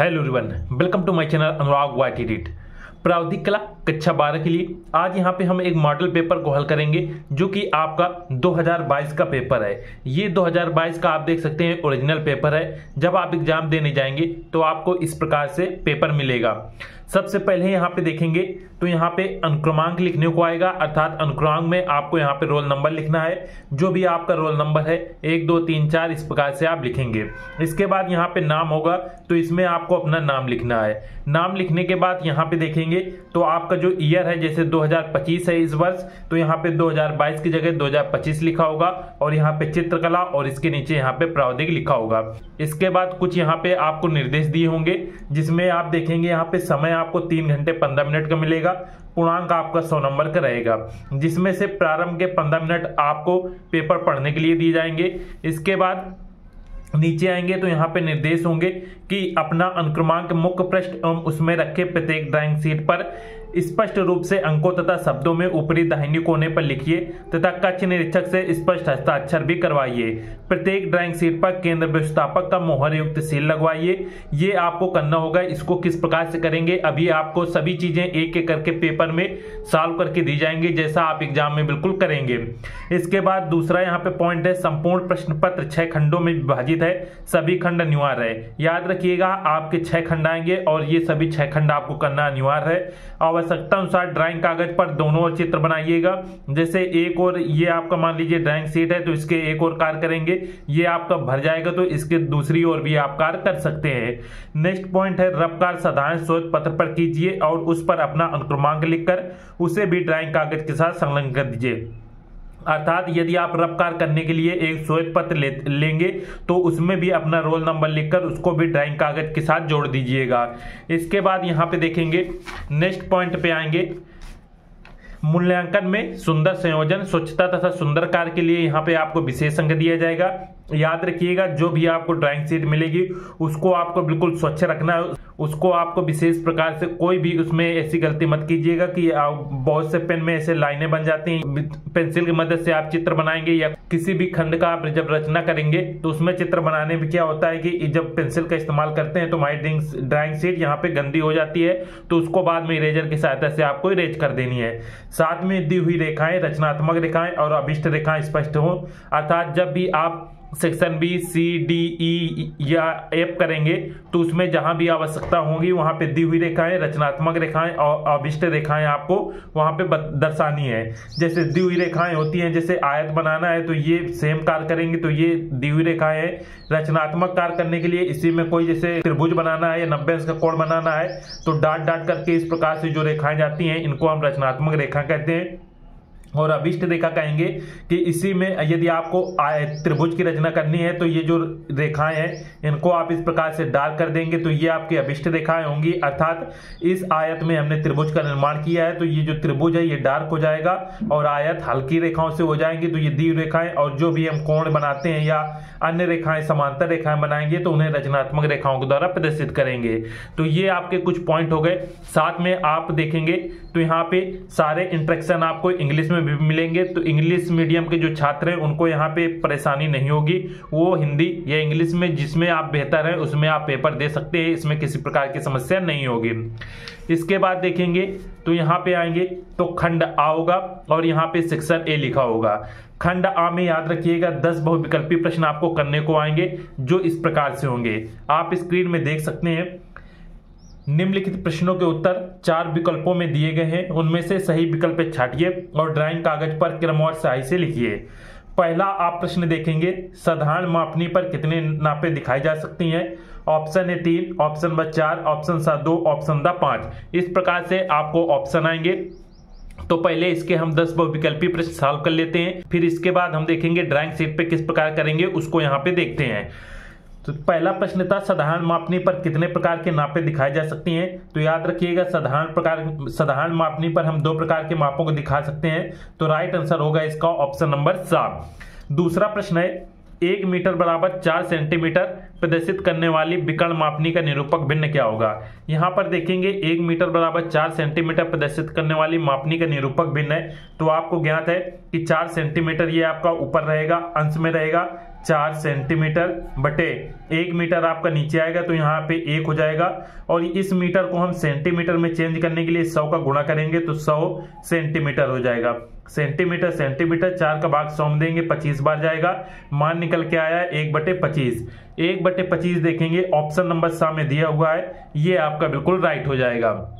Hello everyone, welcome to my channel Anurag white edit. प्रावधिक कला कक्षा 12 के लिए आज यहाँ पे हम एक मॉडल पेपर को हल करेंगे जो कि आपका 2022 का पेपर है। ये 2022 का आप देख सकते हैं ओरिजिनल पेपर है। जब आप एग्जाम देने जाएंगे तो आपको इस प्रकार से पेपर मिलेगा। सबसे पहले यहाँ पे देखेंगे तो यहाँ पे अनुक्रमांक लिखने को आएगा, अर्थात अनुक्रमांक में आपको यहाँ पे रोल नंबर लिखना है। जो भी आपका रोल नंबर है 1 2 3 4 इस प्रकार से आप लिखेंगे। इसके बाद यहाँ पे नाम होगा तो इसमें आपको अपना नाम लिखना है। नाम लिखने के बाद यहाँ पे देखेंगे तो आपका जो ईयर है, जैसे 2025 है इस वर्ष, तो यहाँ पे 2022 की जगह 2025 लिखा होगा और यहाँ पे चित्रकला और इसके नीचे यहाँ पे प्रावधिक लिखा होगा। इसके बाद कुछ यहाँ पे आपको निर्देश दिए होंगे जिसमें आप देखेंगे यहाँ पे समय आपको 3 घंटे 15 मिनट का मिलेगा। पूर्णांक आपका 100 नंबर का रहेगा, जिसमें से प्रारंभ के 15 मिनट आपको पेपर पढ़ने के लिए दिए जाएंगे। इसके बाद नीचे आएंगे तो यहाँ पे निर्देश होंगे कि अपना अनुक्रमांक मुख्य पृष्ठ एवं उसमें रखे प्रत्येक ड्राइंग शीट पर स्पष्ट रूप से अंकों तथा शब्दों में ऊपरी दाहिने कोने पर लिखिए तथा कक्ष निरीक्षक से स्पष्ट हस्ताक्षर भी करवाइए। प्रत्येक ड्राइंग शीट पर केंद्र व्यवस्थापक का मोहर युक्त सील लगवाइए। ये आपको करना होगा। इसको किस प्रकार से करेंगे, अभी आपको सभी चीजें एक एक करके पेपर में सॉल्व करके दी जाएंगे, जैसा आप एग्जाम में बिल्कुल करेंगे। इसके बाद दूसरा यहाँ पे पॉइंट है, संपूर्ण प्रश्न पत्र 6 खंडों में विभाजित है, सभी खंड अनिवार्य है। याद रखिएगा आपके 6 खंड आएंगे और ये सभी 6 खंड आपको करना अनिवार्य है। आवश्यकता अनुसार ड्राइंग कागज पर दोनों ओर चित्र बनाइएगा। जैसे एक और ये आपका मान लीजिए ड्राइंग शीट है तो इसके एक और कार्य करेंगे, ये आपका भर जाएगा तो इसके दूसरी ओर भी आप कार्य कर सकते हैं। नेक्स्ट पॉइंट है, रफ कार्य साधारण स्रोत पत्र पर कीजिए और उस पर अपना अनुक्रमांक लिखकर उसे भी ड्राइंग कागज के साथ संलग्न कर दीजिए। अर्थात यदि आप रफ कार्य करने के लिए एक श्वेत पत्र लेंगे तो उसमें भी अपना रोल नंबर लिखकर उसको भी ड्राइंग कागज के साथ जोड़ दीजिएगा। इसके बाद यहाँ पे देखेंगे, नेक्स्ट पॉइंट पे आएंगे, मूल्यांकन में सुंदर संयोजन स्वच्छता तथा सुंदर कार्य के लिए यहाँ पे आपको विशेष अंक दिया जाएगा। याद रखिएगा जो भी आपको ड्राइंग शीट मिलेगी उसको आपको बिल्कुल स्वच्छ रखना है। उसको आपको विशेष प्रकार से कोई भी उसमें ऐसी गलती मत कीजिएगा कि बहुत से पेन में ऐसे लाइनें बन जाती हैं। पेंसिल की मदद से आप चित्र बनाएंगे या किसी भी खंड का आप जब रचना करेंगे तो उसमें चित्र बनाने में क्या होता है कि जब पेंसिल का इस्तेमाल करते हैं तो हमारी ड्राइंग शीट यहाँ पे गंदी हो जाती है, तो उसको बाद में इरेजर की सहायता से आपको इरेज कर देनी है। साथ में दी हुई रेखाएं रचनात्मक रेखाएं और अभिष्ट रेखाएं स्पष्ट हो। अर्थात जब भी आप section B C D E या एफ करेंगे तो उसमें जहां भी आवश्यकता होगी वहां पे दी हुई रेखाएं रचनात्मक रेखाएं और अभिष्ट रेखाएं आपको वहां पे दर्शानी है। जैसे दी हुई रेखाएं होती हैं, जैसे आयत बनाना है तो ये सेम कार्य करेंगे तो ये दी हुई रेखाएं हैं। रचनात्मक कार्य करने के लिए इसी में कोई जैसे त्रिभुज बनाना है या 90 अंश का कोण बनाना है तो डाट डाट करके इस प्रकार से जो रेखाएं जाती हैं इनको हम रचनात्मक रेखा कहते हैं। और अभिष्ट रेखा कहेंगे कि इसी में यदि आपको त्रिभुज की रचना करनी है तो ये जो रेखाएं हैं इनको आप इस प्रकार से डार्क कर देंगे तो ये आपकी अभिष्ट रेखाएं होंगी। अर्थात इस आयत में हमने त्रिभुज का निर्माण किया है तो ये जो त्रिभुज है ये डार्क हो जाएगा और आयत हल्की रेखाओं से हो जाएंगे तो ये दी रेखाएं। और जो भी हम कोण बनाते हैं या अन्य रेखाएं समांतर रेखाएं बनाएंगे तो उन्हें रचनात्मक रेखाओं के द्वारा प्रदर्शित करेंगे। तो ये आपके कुछ पॉइंट हो गए। साथ में आप देखेंगे तो यहाँ पे सारे इंस्ट्रक्शन आपको इंग्लिश में भी मिलेंगे, तो इंग्लिश मीडियम के जो छात्र हैं उनको यहाँ पे परेशानी नहीं होगी। वो हिंदी या इंग्लिश में जिसमें आप बेहतर हैं उसमें आप पेपर दे सकते हैं, इसमें किसी प्रकार की समस्या नहीं होगी। इसके बाद देखेंगे तो यहाँ पे आएंगे तो खंड आ होगा और यहाँ पे सेक्शन ए लिखा होगा। खंड आ में याद रखिएगा 10 बहुविकल्पी प्रश्न आपको करने को आएंगे जो इस प्रकार से होंगे। आप स्क्रीन में देख सकते हैं, निम्नलिखित प्रश्नों के उत्तर 4 विकल्पों में दिए गए हैं, उनमें से सही विकल्प छांटिए और ड्राइंग कागज पर क्रम और स्याही से लिखिए। पहला आप प्रश्न देखेंगे, साधारण मापनी पर कितने नापे दिखाई जा सकती हैं। ऑप्शन है 3, ऑप्शन ब 4, ऑप्शन सा 2, ऑप्शन द 5। इस प्रकार से आपको ऑप्शन आएंगे। तो पहले इसके हम 10 बहुविकल्पी प्रश्न सॉल्व कर लेते हैं, फिर इसके बाद हम देखेंगे ड्राइंग शीट पे किस प्रकार करेंगे उसको यहाँ पे देखते हैं। तो पहला प्रश्न था, साधारण मापनी पर कितने प्रकार के नापे दिखाई जा सकती हैं। तो याद रखिएगा साधारण मापनी पर हम 2 प्रकार के मापों को दिखा सकते हैं। तो राइट आंसर होगा इसका ऑप्शन नंबर 7। दूसरा प्रश्न है, 1 मीटर बराबर 4 सेंटीमीटर प्रदर्शित करने वाली विकर्ण मापनी का निरूपक भिन्न क्या होगा। यहाँ पर देखेंगे 1 मीटर बराबर 4 सेंटीमीटर प्रदर्शित करने वाली मापनी का निरूपक भिन्न है। तो आपको ज्ञात है कि 4 सेंटीमीटर ये आपका ऊपर रहेगा, अंश में रहेगा 4 सेंटीमीटर बटे 1 मीटर आपका नीचे आएगा, तो यहाँ पे 1 हो जाएगा। और इस मीटर को हम सेंटीमीटर में चेंज करने के लिए 100 का गुणा करेंगे तो 100 सेंटीमीटर हो जाएगा। सेंटीमीटर सेंटीमीटर 4 का भाग 100 में देंगे 25 बार जाएगा। मान निकल के आया 1/25। 1/25 देखेंगे ऑप्शन नंबर सा में दिया हुआ है, ये आपका बिल्कुल राइट हो जाएगा।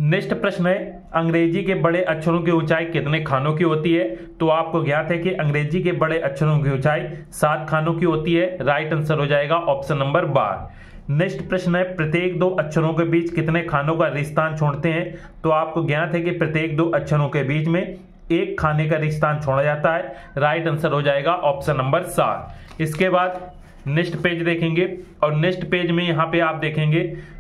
नेक्स्ट प्रश्न है, अंग्रेजी के बड़े अक्षरों की ऊंचाई कितने खानों की होती है। तो आपको ज्ञात है कि अंग्रेजी के बड़े अक्षरों की ऊंचाई 7 खानों की होती है। राइट आंसर हो जाएगा ऑप्शन नंबर 12। नेक्स्ट प्रश्न है, प्रत्येक 2 अक्षरों के बीच कितने खानों का रिक्तान छोड़ते हैं। तो आपको ज्ञात है कि प्रत्येक 2 अक्षरों के बीच में 1 खाने का रिक्तान छोड़ा जाता है। राइट आंसर हो जाएगा ऑप्शन नंबर 7। इसके बाद नेक्स्ट पेज देखेंगे और नेक्स्ट पेज में यहाँ पे आप देखेंगे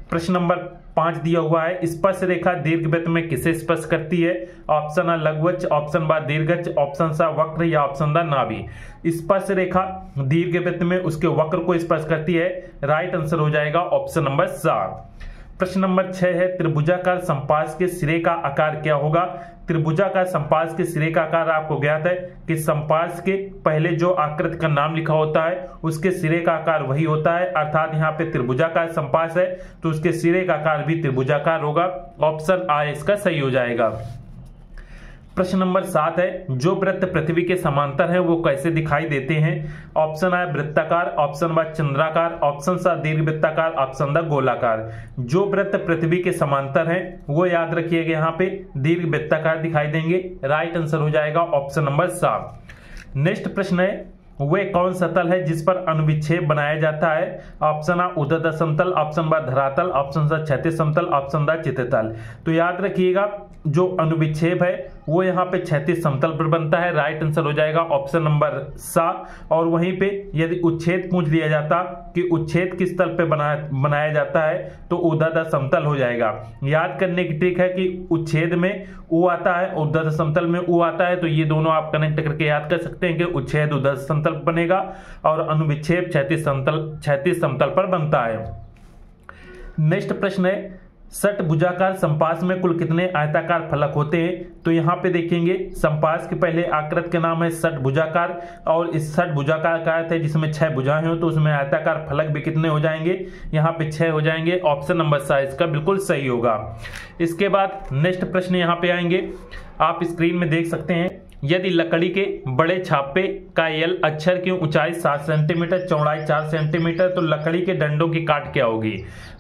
प्रश्न नंबर 5 दिया हुआ है, स्पर्श रेखा दीर्घवृत्त में किसे स्पर्श करती है। ऑप्शन आ लघुवक्ष, ऑप्शन बा दीर्घच, ऑप्शन सा वक्र या ऑप्शन दा नाभि। स्पर्श रेखा दीर्घवृत्त में उसके वक्र को स्पर्श करती है। राइट आंसर हो जाएगा ऑप्शन नंबर 7। प्रश्न नंबर 6 है, त्रिभुजाकार संपाश के सिरे का आकार क्या होगा। त्रिभुजाकार संपाश के सिरे का आकार आपको ज्ञात है कि संपाश के पहले जो आकृति का नाम लिखा होता है उसके सिरे का आकार वही होता है, अर्थात यहाँ पे त्रिभुजाकार संपाश है तो उसके सिरे का आकार भी त्रिभुजाकार होगा। ऑप्शन आ इसका सही हो जाएगा। प्रश्न नंबर 7 है, जो वृत्त पृथ्वी के समांतर है वो कैसे दिखाई देते हैं। ऑप्शन आ वृत्ताकार, ऑप्शन बा चंद्राकार, ऑप्शन सा दीर्घवृत्ताकार, ऑप्शन द गोलाकार। जो वृत्त पृथ्वी के समांतर है वो याद रखिएगा यहाँ पे दीर्घवृत्ताकार दिखाई देंगे। राइट आंसर हो जाएगा ऑप्शन नंबर 7। नेक्स्ट प्रश्न है, वे कौन सा तल है जिस पर अनुविच्छेद बनाया जाता है। ऑप्शन आ ऊर्ध्वाधर समतल, ऑप्शन बा धरातल, ऑप्शन सा क्षैतिज समतल, ऑप्शन दा चित्रतल। तो याद रखिएगा जो अनुविच्छेद है वो यहाँ पे क्षैतिज समतल पर बनता है। राइट आंसर हो जाएगा ऑप्शन नंबर सा। और वहीं पे यदि उच्छेद पूछ लिया जाता कि उच्छेद किस तल पे बनाया जाता है तो ऊर्ध्वाधर समतल हो जाएगा। याद करने की ट्रिक है कि उच्छेद में ऊ आता है, ऊर्ध्वाधर समतल में ऊ आता है, तो ये दोनों आप कनेक्ट करके याद कर सकते हैं कि उच्छेद ऊर्ध्वाधर समतल बनेगा और अनुविच्छेद क्षैतिज समतल पर बनता है। नेक्स्ट प्रश्न है, षटभुजाकार संपाश में कुल कितने आयताकार फलक होते हैं। तो यहाँ पे देखेंगे संपाश के पहले आकृति के नाम है षटभुजाकार और इस षटभुजाकार का अर्थ है जिसमें 6 भुजाएं हो, तो उसमें आयताकार फलक भी कितने हो जाएंगे, यहाँ पे 6 हो जाएंगे। ऑप्शन नंबर 7 इसका बिल्कुल सही होगा। इसके बाद नेक्स्ट प्रश्न यहाँ पे आएंगे, आप स्क्रीन में देख सकते हैं, यदि लकड़ी के बड़े छापे का एल अक्षर की ऊंचाई 7 सेंटीमीटर, चौड़ाई 4 सेंटीमीटर, तो लकड़ी के डंडों की काट क्या होगी।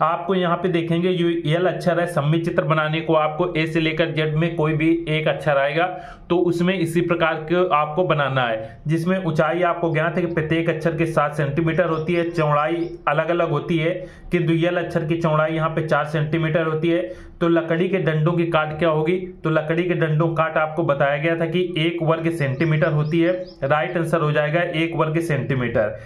आपको यहाँ पे देखेंगे जो एल अक्षर है, सम्मित चित्र बनाने को आपको ए से लेकर जेड में कोई भी एक अक्षर आएगा तो उसमें इसी प्रकार के आपको बनाना है, जिसमें ऊंचाई आपको ज्ञात है कि प्रत्येक अक्षर के 7 सेंटीमीटर होती है, चौड़ाई अलग अलग होती है कि एल अक्षर की चौड़ाई यहाँ पे 4 सेंटीमीटर होती है। तो लकड़ी के डंडों की काट क्या होगी, तो लकड़ी के डंडों काट आपको बताया गया था कि 1 वर्ग सेंटीमीटर होती है। राइट आंसर हो जाएगा 1 वर्ग सेंटीमीटर।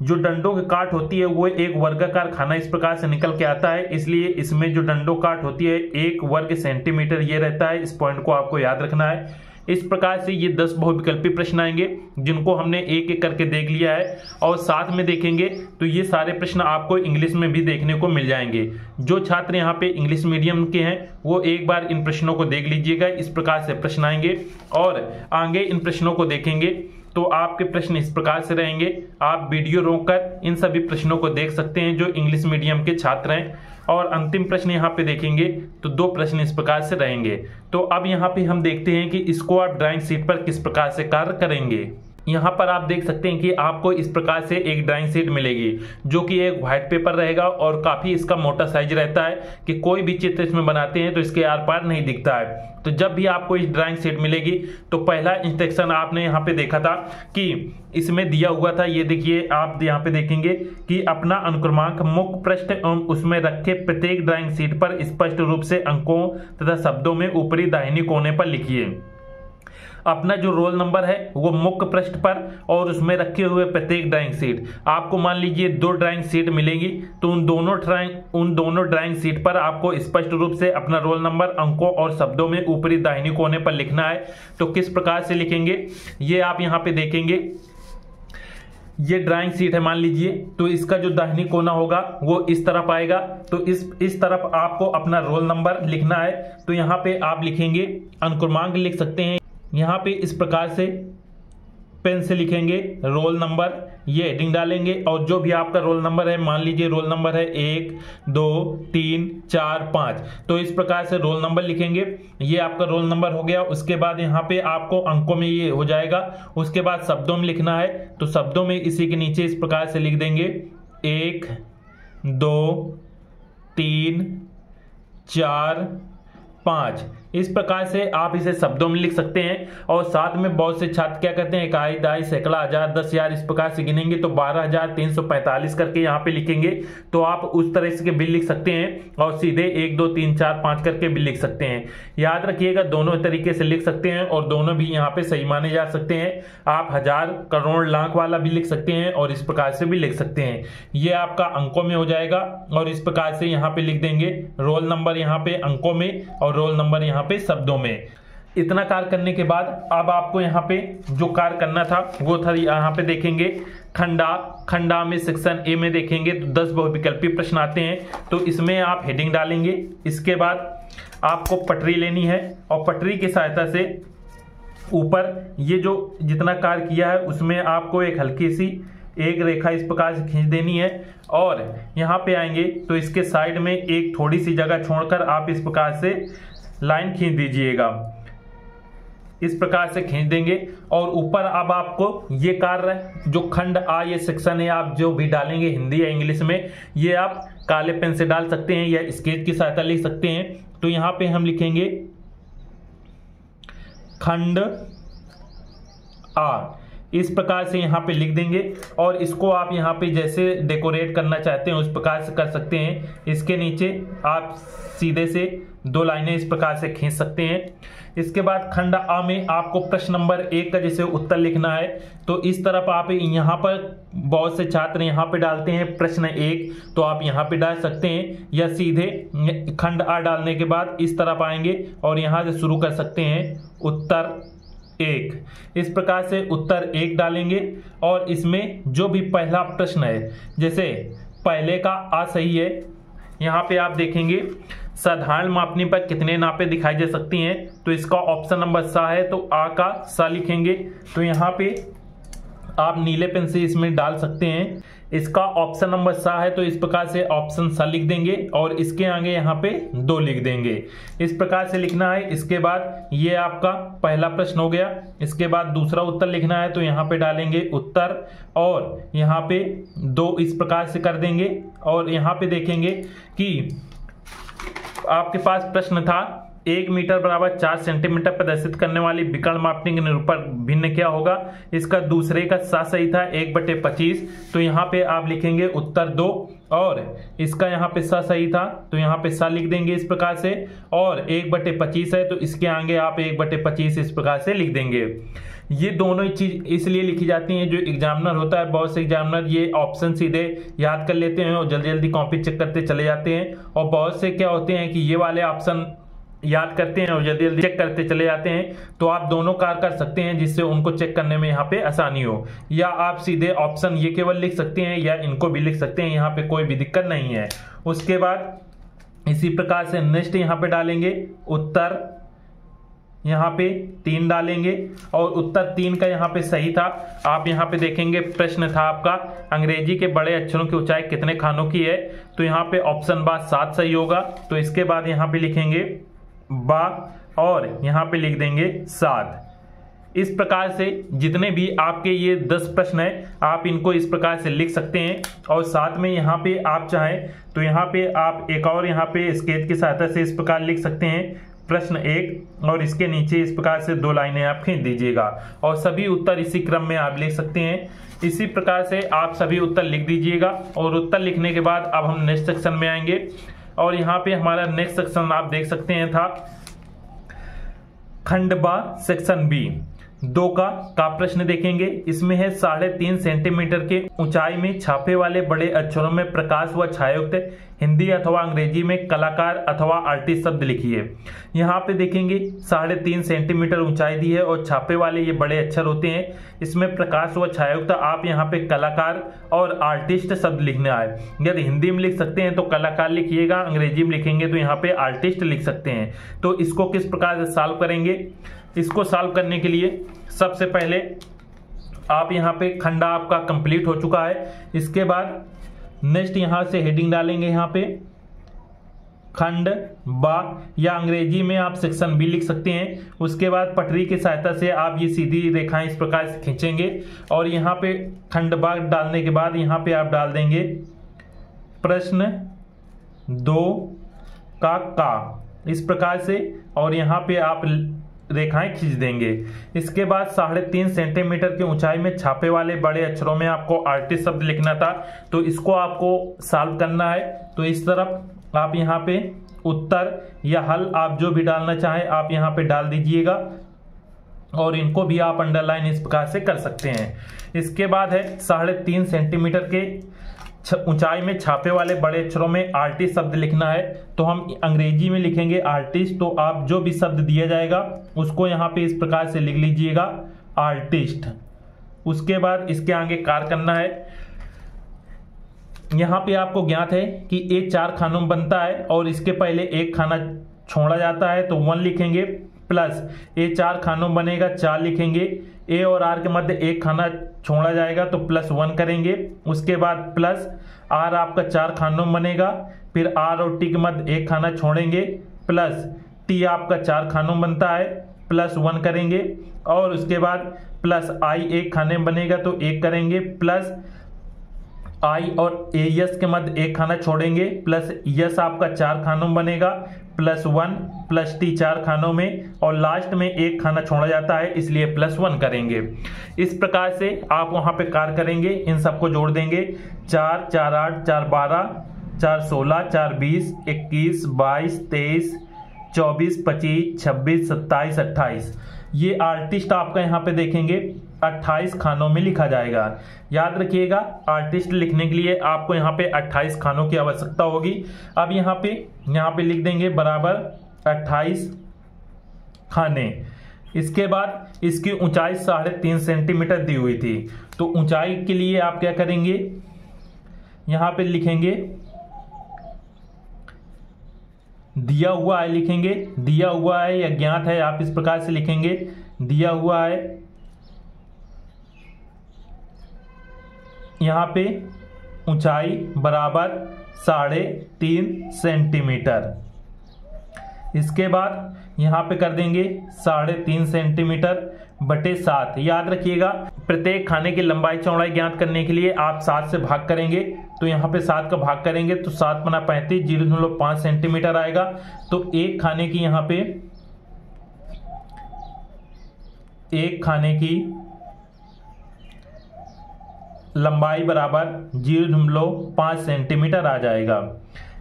जो डंडों की काट होती है वो एक वर्गाकार खाना इस प्रकार से निकल के आता है, इसलिए इसमें जो डंडों काट होती है 1 वर्ग सेंटीमीटर ये रहता है। इस पॉइंट को आपको याद रखना है। इस प्रकार से ये 10 बहुविकल्पी प्रश्न आएंगे जिनको हमने एक एक करके देख लिया है और साथ में देखेंगे तो ये सारे प्रश्न आपको इंग्लिश में भी देखने को मिल जाएंगे। जो छात्र यहाँ पे इंग्लिश मीडियम के हैं वो एक बार इन प्रश्नों को देख लीजिएगा। इस प्रकार से प्रश्न आएंगे और आगे इन प्रश्नों को देखेंगे तो आपके प्रश्न इस प्रकार से रहेंगे। आप वीडियो रोककर इन सभी प्रश्नों को देख सकते हैं जो इंग्लिश मीडियम के छात्र हैं। और अंतिम प्रश्न यहाँ पे देखेंगे तो 2 प्रश्न इस प्रकार से रहेंगे। तो अब यहाँ पे हम देखते हैं कि इसको आप ड्राइंग शीट पर किस प्रकार से कार्य करेंगे। यहाँ पर आप देख सकते हैं कि आपको इस प्रकार से एक ड्राइंग शीट मिलेगी जो कि एक व्हाइट पेपर रहेगा और काफी इसका मोटा साइज रहता है कि कोई भी चित्र इसमें बनाते हैं तो इसके आर पार नहीं दिखता है। तो जब भी आपको इस ड्राइंग शीट मिलेगी तो पहला इंस्ट्रक्शन आपने यहाँ पे देखा था कि इसमें दिया हुआ था, ये देखिए आप यहाँ पे देखेंगे कि अपना अनुक्रमांक मुख्य पृष्ठ एवं उसमें रखे प्रत्येक ड्राइंग शीट पर स्पष्ट रूप से अंकों तथा शब्दों में ऊपरी दाहिने कोने पर लिखिए। अपना जो रोल नंबर है वो मुख्य पृष्ठ पर और उसमें रखे हुए प्रत्येक ड्राइंग शीट, आपको मान लीजिए 2 ड्राइंग शीट मिलेंगी तो उन दोनों ड्राइंग शीट पर आपको स्पष्ट रूप से अपना रोल नंबर, अंकों और शब्दों में ऊपरी दाहिने कोने पर लिखना है। तो किस प्रकार से लिखेंगे ये आप यहाँ पे देखेंगे। ये ड्राइंग शीट है मान लीजिए, तो इसका जो दाहिनी कोना होगा वो इस तरफ आएगा। तो इस तरफ आपको अपना रोल नंबर लिखना है। तो यहाँ पे आप लिखेंगे, अनुक्रमांक लिख सकते हैं। यहाँ पे इस प्रकार से पेन से लिखेंगे रोल नंबर, ये हेडिंग डालेंगे और जो भी आपका रोल नंबर है, मान लीजिए रोल नंबर है 1 2 3 4 5, तो इस प्रकार से रोल नंबर लिखेंगे। ये आपका रोल नंबर हो गया। उसके बाद यहाँ पे आपको अंकों में ये हो जाएगा। उसके बाद शब्दों में लिखना है, तो शब्दों में इसी के नीचे इस प्रकार से लिख देंगे 1 2 3 4 5। इस प्रकार से आप इसे शब्दों में लिख सकते हैं। और साथ में बहुत से छात्र क्या करते हैं, इकाई, दहाई, सैकड़ा, हजार, 10,000 इस प्रकार से गिनेंगे तो 12,345 करके यहाँ पे लिखेंगे। तो आप उस तरह से बिल लिख सकते हैं और सीधे 1 2 3 4 5 करके बिल लिख सकते हैं। याद रखिएगा, दोनों तरीके से लिख सकते हैं और दोनों भी यहाँ पे सही माने जा सकते हैं। आप हजार, करोड़, लाख वाला भी लिख सकते हैं और इस प्रकार से भी लिख सकते हैं। ये आपका अंकों में हो जाएगा और इस प्रकार से यहाँ पे लिख देंगे रोल नंबर यहाँ पे अंकों में और रोल नंबर यहाँ पे शब्दों में। इतना कार्य करने के बाद अब आपको यहाँ पे जो कार्य करना था वो था, यहाँ पे देखेंगे खंडा में सेक्शन ए में देखेंगे तो 10 बहुविकल्पी प्रश्न आते हैं। तो इसमें आप हेडिंग डालेंगे। इसके बाद आपको पटरी लेनी है और पटरी की सहायता से ऊपर ये जो जितना कार्य किया है उसमें आपको एक हल्की सी एक रेखा इस प्रकार से खींच देनी है और यहाँ पे आएंगे तो इसके साइड में एक थोड़ी सी जगह छोड़कर आप इस प्रकार से लाइन खींच दीजिएगा। इस प्रकार से खींच देंगे और ऊपर अब आपको ये कार्य जो खंड आ ये सेक्शन है आप जो भी डालेंगे हिंदी या इंग्लिश में, ये आप काले पेन से डाल सकते हैं या स्केच की सहायता लिख सकते हैं। तो यहाँ पे हम लिखेंगे खंड आ, इस प्रकार से यहाँ पे लिख देंगे और इसको आप यहाँ पे जैसे डेकोरेट करना चाहते हैं उस प्रकार से कर सकते हैं। इसके नीचे आप सीधे से 2 लाइनें इस प्रकार से खींच सकते हैं। इसके बाद खंड आ में आपको प्रश्न नंबर 1 का जैसे उत्तर लिखना है तो इस तरफ आप यहाँ पर बहुत से छात्र यहाँ पे डालते हैं प्रश्न 1, तो आप यहाँ पे डाल सकते हैं या सीधे खंड आ डालने के बाद इस तरफ आएंगे और यहाँ से शुरू कर सकते हैं उत्तर 1। इस प्रकार से उत्तर 1 डालेंगे और इसमें जो भी पहला प्रश्न है, जैसे पहले का आ सही है, यहाँ पे आप देखेंगे साधारण मापनी पर कितने नापे दिखाई दे सकती हैं, तो इसका ऑप्शन नंबर सा है तो आ का सा लिखेंगे। तो यहाँ पे आप नीले पेन से इसमें डाल सकते हैं। इसका ऑप्शन नंबर सा है तो इस प्रकार से ऑप्शन सा लिख देंगे और इसके आगे यहाँ पे 2 लिख देंगे। इस प्रकार से लिखना है। इसके बाद ये आपका पहला प्रश्न हो गया। इसके बाद दूसरा उत्तर लिखना है तो यहाँ पे डालेंगे उत्तर और यहाँ पे 2 इस प्रकार से कर देंगे और यहाँ पे देखेंगे कि आपके पास प्रश्न था 1 मीटर बराबर 4 सेंटीमीटर प्रदर्शित करने वाली विकर्ण मापनी के निरूपण भिन्न क्या होगा। इसका दूसरे का सा सही था 1/25, तो यहाँ पे आप लिखेंगे उत्तर 2 और इसका यहाँ पे सा सही था तो यहाँ पे सा लिख देंगे इस प्रकार से और 1/25 है तो इसके आगे आप 1/25 इस प्रकार से लिख देंगे। ये दोनों चीज इसलिए लिखी जाती हैं, जो एग्जामिनर होता है बहुत से एग्जामिनर ये ऑप्शन सीधे याद कर लेते हैं और जल्दी जल्दी कॉपी चेक करते चले जाते हैं और बहुत से क्या होते हैं कि ये वाले ऑप्शन याद करते हैं और जल्दी जल्दी चेक करते चले जाते हैं। तो आप दोनों कार्य कर सकते हैं जिससे उनको चेक करने में यहाँ पे आसानी हो, या आप सीधे ऑप्शन ये केवल लिख सकते हैं या इनको भी लिख सकते हैं, यहाँ पे कोई भी दिक्कत नहीं है। उसके बाद इसी प्रकार से नेक्स्ट यहाँ पे डालेंगे उत्तर, यहाँ पे 3 डालेंगे और उत्तर 3 का यहाँ पे सही था। आप यहाँ पे देखेंगे प्रश्न था आपका अंग्रेजी के बड़े अक्षरों की ऊंचाई कितने खानों की है, तो यहाँ पे ऑप्शन बा 7 सही होगा। तो इसके बाद यहाँ पे लिखेंगे बा और यहाँ पे लिख देंगे 7। इस प्रकार से जितने भी आपके ये 10 प्रश्न है आप इनको इस प्रकार से लिख सकते हैं और साथ में यहाँ पे आप चाहें तो यहाँ पे आप एक और यहाँ पे स्केच की सहायता से इस प्रकार लिख सकते हैं प्रश्न 1 और इसके नीचे इस प्रकार से 2 लाइनें आप खींच दीजिएगा और सभी उत्तर इसी क्रम में आप लिख सकते हैं। इसी प्रकार से आप सभी उत्तर लिख दीजिएगा और उत्तर लिखने के बाद अब हम नेक्स्ट सेक्शन में आएंगे और यहाँ पे हमारा नेक्स्ट सेक्शन आप देख सकते हैं था खंड बा सेक्शन बी 2 का प्रश्न देखेंगे। इसमें है 3.5 सेंटीमीटर के ऊंचाई में छापे वाले बड़े अक्षरों में प्रकाश व छायायुक्त हिंदी अथवा अंग्रेजी में कलाकार अथवा आर्टिस्ट शब्द लिखिए। यहाँ पे देखेंगे 3.5 सेंटीमीटर ऊंचाई दी है और छापे वाले ये बड़े अक्षर होते हैं, इसमें प्रकाश व छायायुक्त। आप यहाँ पे कलाकार और आर्टिस्ट शब्द लिखना है। यदि हिंदी में लिख सकते हैं तो कलाकार लिखिएगा, अंग्रेजी में लिखेंगे तो यहाँ पे आर्टिस्ट लिख सकते हैं। तो इसको किस प्रकार से सॉल्व करेंगे? इसको सॉल्व करने के लिए सबसे पहले आप यहाँ पे खंड आपका कंप्लीट हो चुका है। इसके बाद नेक्स्ट यहाँ से हेडिंग डालेंगे, यहाँ पे खंड बा, या अंग्रेजी में आप सेक्शन बी लिख सकते हैं। उसके बाद पटरी की सहायता से आप ये सीधी रेखाएं इस प्रकार से खींचेंगे और यहाँ पे खंड बा डालने के बाद यहाँ पे आप डाल देंगे प्रश्न 2 का इस प्रकार से, और यहाँ पे आप रेखाएं खींच देंगे। इसके बाद 3.5 सेंटीमीटर की ऊंचाई में छापे वाले बड़े अक्षरों में आपको आर्टिस्ट शब्द लिखना था, तो इसको आपको सॉल्व करना है। तो इस तरफ आप यहाँ पे उत्तर या हल आप जो भी डालना चाहें आप यहाँ पे डाल दीजिएगा, और इनको भी आप अंडरलाइन इस प्रकार से कर सकते हैं। इसके बाद है 3.5 सेंटीमीटर के ऊंचाई में छापे वाले बड़े अक्षरों में आर्टिस्ट शब्द लिखना है। तो हम अंग्रेजी में लिखेंगे आर्टिस्ट, तो आप जो भी शब्द दिया जाएगा उसको यहाँ पे इस प्रकार से लिख लीजिएगा आर्टिस्ट। उसके बाद इसके आगे कार्य करना है। यहाँ पे आपको ज्ञात है कि ए 4 खानों में बनता है और इसके पहले एक खाना छोड़ा जाता है, तो 1 लिखेंगे, प्लस ए 4 खानों में बनेगा 4 लिखेंगे, ए और आर के मध्य एक खाना छोड़ा जाएगा तो +1 करेंगे। उसके बाद प्लस आर आपका 4 खानों में बनेगा, फिर आर और टी के मध्य एक खाना छोड़ेंगे, प्लस टी आपका 4 खानों में बनता है, +1 करेंगे। और उसके बाद प्लस आई एक खाने में बनेगा तो 1 करेंगे, प्लस आई और ए यस के मध्य एक खाना छोड़ेंगे, प्लस यस आपका 4 खानों में बनेगा, +1 प्लस टी 4 खानों में, और लास्ट में एक खाना छोड़ा जाता है इसलिए +1 करेंगे। इस प्रकार से आप वहां पे कार्य करेंगे, इन सबको जोड़ देंगे। 4 4 8 4 12 4 16 4 20 21 22 23 24 25 26 27 28। ये आर्टिस्ट आपका यहाँ पे देखेंगे 28 खानों में लिखा जाएगा। याद रखिएगा आर्टिस्ट लिखने के लिए आपको यहाँ पे 28 खानों की आवश्यकता होगी। अब यहाँ पे लिख देंगे बराबर 28 खाने। इसके बाद इसकी ऊंचाई 3.5 सेंटीमीटर दी हुई थी, तो ऊंचाई के लिए आप क्या करेंगे, यहाँ पे लिखेंगे दिया हुआ है, लिखेंगे दिया हुआ है या ज्ञात है, आप इस प्रकार से लिखेंगे दिया हुआ है। यहाँ पे ऊंचाई बराबर 3.5 सेंटीमीटर। इसके बाद यहाँ पे कर देंगे 3.5 सेंटीमीटर बटे 7। याद रखिएगा प्रत्येक खाने की लंबाई चौड़ाई ज्ञात करने के लिए आप 7 से भाग करेंगे, तो यहाँ पे 7 का भाग करेंगे तो 7 × 35 0.5 सेंटीमीटर आएगा। तो एक खाने की यहाँ पे एक खाने की लंबाई बराबर 0.5 सेंटीमीटर आ जाएगा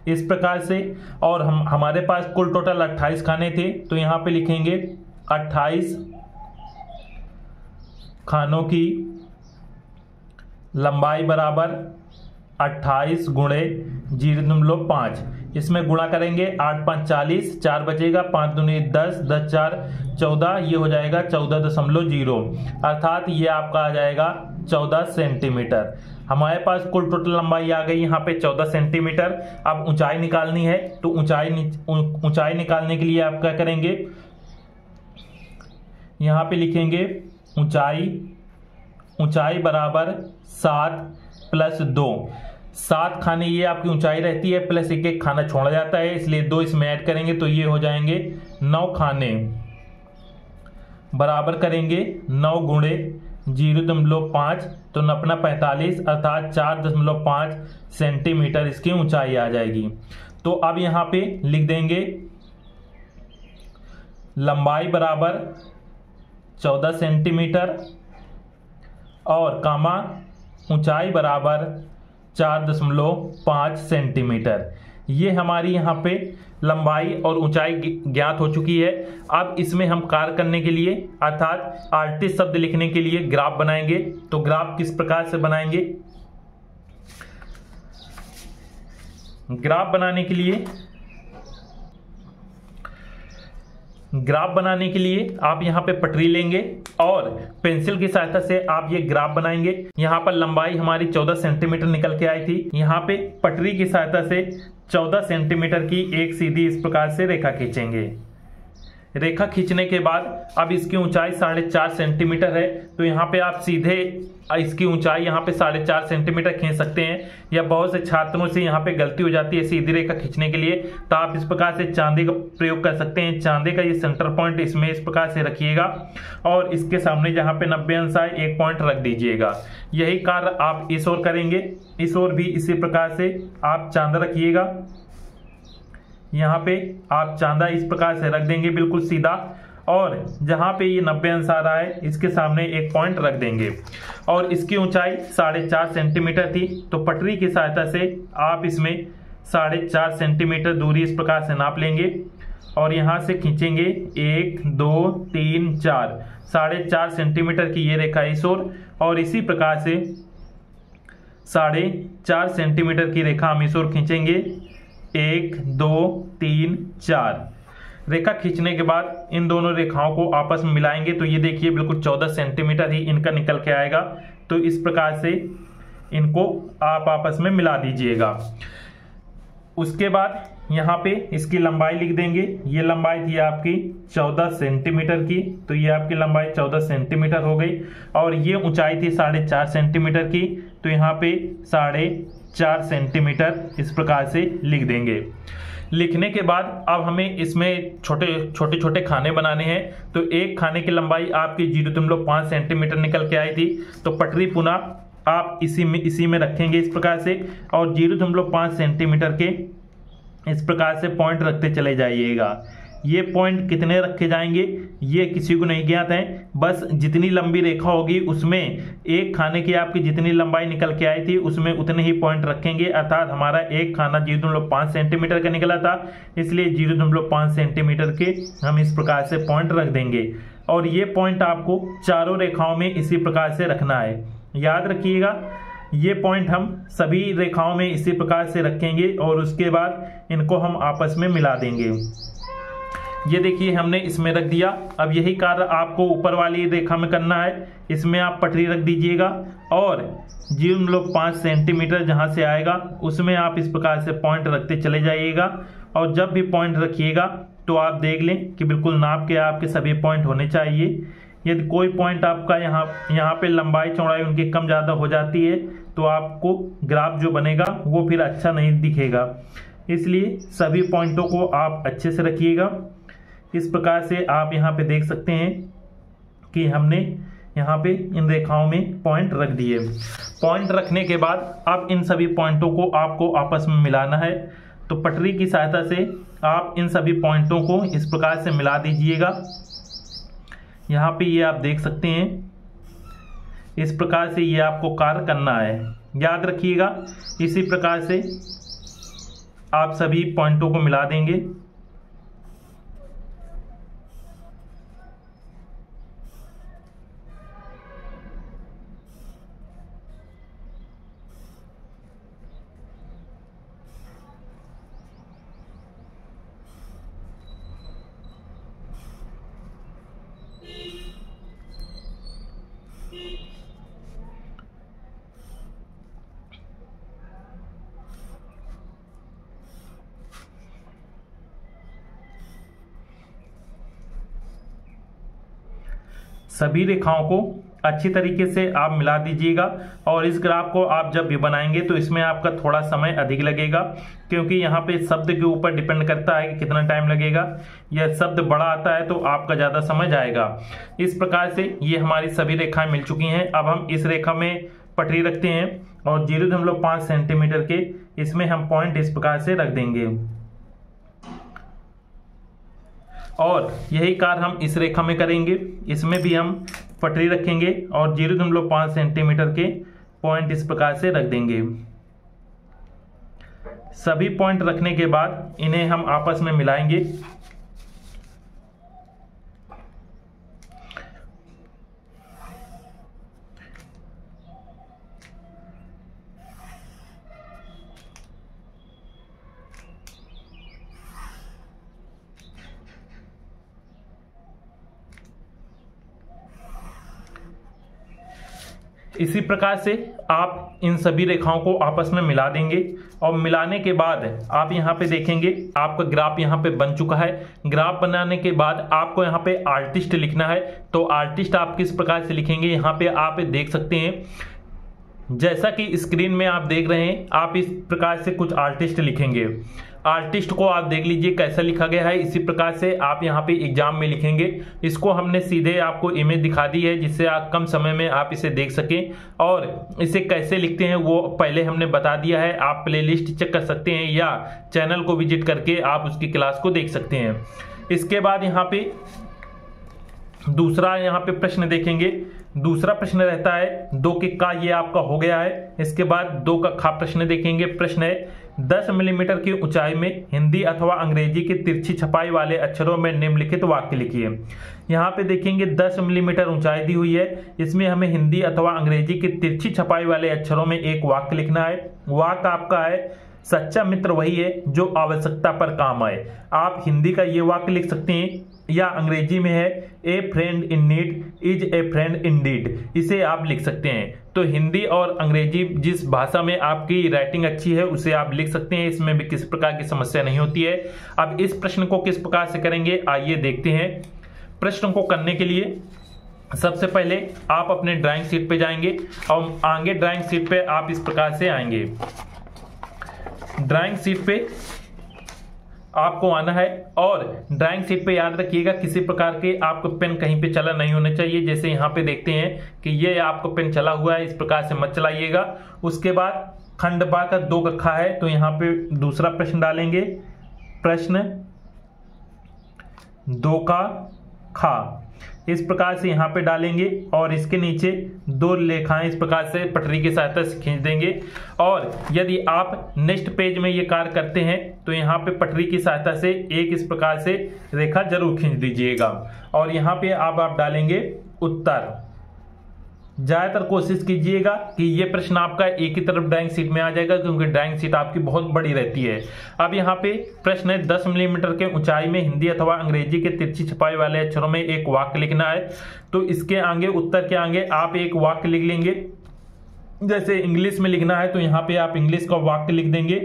इस प्रकार से। और हमारे पास कुल टोटल 28 खाने थे, तो यहाँ पे लिखेंगे 28 खानों की लंबाई बराबर 28 × 0.5। इसमें गुणा करेंगे 8 5 40, 4 बचेगा, 5 दूनी 10, 10 4 14, ये हो जाएगा 14.0, अर्थात ये आपका आ जाएगा 14 सेंटीमीटर। हमारे पास कुल टोटल लंबाई आ गई यहाँ पे 14 सेंटीमीटर। अब ऊंचाई निकालनी है, तो ऊंचाई निकालने के लिए आप क्या करेंगे, यहाँ पे लिखेंगे ऊंचाई बराबर 7 + 2। 7 खाने ये आपकी ऊंचाई रहती है, प्लस एक खाना छोड़ा जाता है इसलिए 2 इसमें ऐड करेंगे तो ये हो जाएंगे 9 खाने। बराबर करेंगे 9 × 0.5 तो 9 45, अर्थात 4.5 सेंटीमीटर इसकी ऊंचाई आ जाएगी। तो अब यहाँ पे लिख देंगे लंबाई बराबर 14 सेंटीमीटर और कामा ऊंचाई बराबर 4.5 सेंटीमीटर। ये हमारी यहाँ पे लंबाई और ऊंचाई ज्ञात हो चुकी है। अब इसमें हम कार्य करने के लिए अर्थात आर्टिस्ट शब्द लिखने के लिए ग्राफ बनाएंगे। तो ग्राफ किस प्रकार से बनाएंगे, ग्राफ बनाने के लिए आप यहाँ पे पटरी लेंगे और पेंसिल की सहायता से आप ये ग्राफ बनाएंगे। यहाँ पर लंबाई हमारी 14 सेंटीमीटर निकल के आई थी। यहाँ पे पटरी की सहायता से 14 सेंटीमीटर की एक सीधी इस प्रकार से रेखा खींचेंगे। रेखा खींचने के बाद अब इसकी ऊंचाई 4.5 सेंटीमीटर है, तो यहाँ पे आप सीधे इसकी ऊंचाई यहाँ पे 4.5 सेंटीमीटर खींच सकते हैं। या बहुत से छात्रों से यहाँ पे गलती हो जाती है सीधी रेखा खींचने के लिए, तो आप इस प्रकार से चांदे का प्रयोग कर सकते हैं। चांदे का ये सेंटर पॉइंट इसमें इस प्रकार से रखिएगा और इसके सामने जहाँ पे 90 अंश आए एक पॉइंट रख दीजिएगा। यही कार्य आप इस ओर करेंगे, इस ओर भी इसी प्रकार से आप चांदा रखिएगा। यहाँ पे आप चांदा इस प्रकार से रख देंगे बिल्कुल सीधा, और जहाँ पे ये 90 अंश आ रहा है इसके सामने एक पॉइंट रख देंगे। और इसकी ऊंचाई 4.5 सेंटीमीटर थी, तो पटरी की सहायता से आप इसमें 4.5 सेंटीमीटर दूरी इस प्रकार से नाप लेंगे और यहाँ से खींचेंगे 1 2 3 4, 4.5 सेंटीमीटर की ये रेखा इस ओर, और इसी प्रकार से 4.5 सेंटीमीटर की रेखा हम इस ओर खींचेंगे। 1 2 3 4 रेखा खींचने के बाद इन दोनों रेखाओं को आपस में मिलाएंगे, तो ये देखिए बिल्कुल 14 सेंटीमीटर ही इनका निकल के आएगा। तो इस प्रकार से इनको आप आपस में मिला दीजिएगा। उसके बाद यहाँ पे इसकी लंबाई लिख देंगे। ये लंबाई थी आपकी 14 सेंटीमीटर की, तो ये आपकी लंबाई 14 सेंटीमीटर हो गई। और ये ऊंचाई थी 4.5 सेंटीमीटर की, तो यहाँ पे 4.5 सेंटीमीटर इस प्रकार से लिख देंगे। लिखने के बाद अब हमें इसमें छोटे छोटे खाने बनाने हैं। तो एक खाने की लंबाई आपकी 0.5 सेंटीमीटर निकल के आई थी, तो पटरी पुनः आप इसी में रखेंगे इस प्रकार से, और 0.5 सेंटीमीटर के इस प्रकार से पॉइंट रखते चले जाइएगा। ये पॉइंट कितने रखे जाएंगे ये किसी को नहीं ज्ञात है, बस जितनी लंबी रेखा होगी उसमें एक खाने की आपकी जितनी लंबाई निकल के आई थी उसमें उतने ही पॉइंट रखेंगे। अर्थात हमारा एक खाना 0.5 सेंटीमीटर का निकला था, इसलिए 0.5 सेंटीमीटर के हम इस प्रकार से पॉइंट रख देंगे। और ये पॉइंट आपको चारों रेखाओं में इसी प्रकार से रखना है। याद रखिएगा, ये पॉइंट हम सभी रेखाओं में इसी प्रकार से रखेंगे और उसके बाद इनको हम आपस में मिला देंगे। ये देखिए हमने इसमें रख दिया। अब यही कार्य आपको ऊपर वाली रेखा में करना है। इसमें आप पटरी रख दीजिएगा और 0.5 सेंटीमीटर जहाँ से आएगा उसमें आप इस प्रकार से पॉइंट रखते चले जाइएगा। और जब भी पॉइंट रखिएगा तो आप देख लें कि बिल्कुल नाप के आपके सभी पॉइंट होने चाहिए। यदि कोई पॉइंट आपका यहाँ पे लंबाई चौड़ाई उनकी कम ज़्यादा हो जाती है तो आपको ग्राफ जो बनेगा वो फिर अच्छा नहीं दिखेगा। इसलिए सभी पॉइंटों को आप अच्छे से रखिएगा। इस प्रकार से आप यहाँ पे देख सकते हैं कि हमने यहाँ पे इन रेखाओं में पॉइंट रख दिए। पॉइंट रखने के बाद अब इन सभी पॉइंटों को आपको आपस में मिलाना है। तो पटरी की सहायता से आप इन सभी पॉइंटों को इस प्रकार से मिला दीजिएगा। यहाँ पे ये आप देख सकते हैं, इस प्रकार से ये आपको कार्य करना है। याद रखिएगा, इसी प्रकार से आप सभी पॉइंटों को मिला देंगे। सभी रेखाओं को अच्छी तरीके से आप मिला दीजिएगा। और इस ग्राफ को आप जब भी बनाएंगे तो इसमें आपका थोड़ा समय अधिक लगेगा, क्योंकि यहाँ पे शब्द के ऊपर डिपेंड करता है कि कितना टाइम लगेगा। यह शब्द बड़ा आता है तो आपका ज़्यादा समय जाएगा। इस प्रकार से ये हमारी सभी रेखाएं मिल चुकी हैं। अब हम इस रेखा में पटरी रखते हैं और 0.5 सेंटीमीटर के इसमें हम पॉइंट इस प्रकार से रख देंगे। और यही कार्य हम इस रेखा में करेंगे। इसमें भी हम पटरी रखेंगे और 0.5 सेंटीमीटर के पॉइंट इस प्रकार से रख देंगे। सभी पॉइंट रखने के बाद इन्हें हम आपस में मिलाएंगे। इसी प्रकार से आप इन सभी रेखाओं को आपस में मिला देंगे और मिलाने के बाद आप यहाँ पे देखेंगे आपका ग्राफ यहाँ पे बन चुका है। ग्राफ बनाने के बाद आपको यहाँ पे आर्टिस्ट लिखना है। तो आर्टिस्ट आप किस प्रकार से लिखेंगे, यहाँ पे आप देख सकते हैं जैसा कि स्क्रीन में आप देख रहे हैं, आप इस प्रकार से कुछ आर्टिस्ट लिखेंगे। आर्टिस्ट को आप देख लीजिए कैसा लिखा गया है, इसी प्रकार से आप यहाँ पे एग्जाम में लिखेंगे। इसको हमने सीधे आपको इमेज दिखा दी है जिससे आप कम समय में आप इसे देख सकें, और इसे कैसे लिखते हैं वो पहले हमने बता दिया है। आप प्लेलिस्ट चेक कर सकते हैं या चैनल को विजिट करके आप उसकी क्लास को देख सकते हैं। इसके बाद यहाँ पे दूसरा यहाँ पे प्रश्न देखेंगे। दूसरा प्रश्न रहता है 2 के का, ये आपका हो गया है। इसके बाद 2 का खा प्रश्न देखेंगे। प्रश्न है 10 मिलीमीटर की ऊंचाई में हिंदी अथवा अंग्रेजी की तिरछी छपाई वाले अक्षरों में निम्नलिखित वाक्य लिखिए। यहाँ पे देखेंगे 10 मिलीमीटर ऊंचाई दी हुई है, इसमें हमें हिंदी अथवा अंग्रेजी की तिरछी छपाई वाले अक्षरों में एक वाक्य लिखना है। वाक्य आपका है सच्चा मित्र वही है जो आवश्यकता पर काम आए। आप हिंदी का ये वाक्य लिख सकते हैं या अंग्रेजी में है a friend in need is a friend in deed, इसे आप लिख सकते हैं। तो हिंदी और अंग्रेजी जिस भाषा में आपकी राइटिंग अच्छी है उसे आप लिख सकते हैं, इसमें भी किसी प्रकार की समस्या नहीं होती है। अब इस प्रश्न को किस प्रकार से करेंगे आइए देखते हैं। प्रश्न को करने के लिए सबसे पहले आप अपने ड्राइंग शीट पे जाएंगे और आगे ड्राइंग शीट पे आप इस प्रकार से आएंगे। ड्राइंग शीट पे आपको आना है और ड्राइंग शीट पे याद रखिएगा किसी प्रकार के आपको पेन कहीं पे चला नहीं होना चाहिए। जैसे यहाँ पे देखते हैं कि ये आपको पेन चला हुआ है, इस प्रकार से मत चलाइएगा। उसके बाद खंड बा का 2 कक्षा है तो यहाँ पे दूसरा प्रश्न डालेंगे। प्रश्न 2 का खा इस प्रकार से यहाँ पे डालेंगे और इसके नीचे 2 रेखाएं इस प्रकार से पटरी की सहायता से खींच देंगे। और यदि आप नेक्स्ट पेज में ये कार्य करते हैं तो यहाँ पे पटरी की सहायता से एक इस प्रकार से रेखा जरूर खींच दीजिएगा और यहाँ पे आप डालेंगे उत्तर। ज्यादातर कोशिश कीजिएगा कि ये प्रश्न आपका एक ही तरफ ड्राइंग शीट में आ जाएगा क्योंकि ड्राइंग शीट आपकी बहुत बड़ी रहती है। अब यहाँ पे प्रश्न है 10 मिलीमीटर के ऊंचाई में हिंदी अथवा अंग्रेजी के तिरछी छपाई वाले अक्षरों में एक वाक्य लिखना है। तो इसके आगे उत्तर के आगे आप एक वाक्य लिख लेंगे। जैसे इंग्लिश में लिखना है तो यहाँ पे आप इंग्लिश का वाक्य लिख देंगे।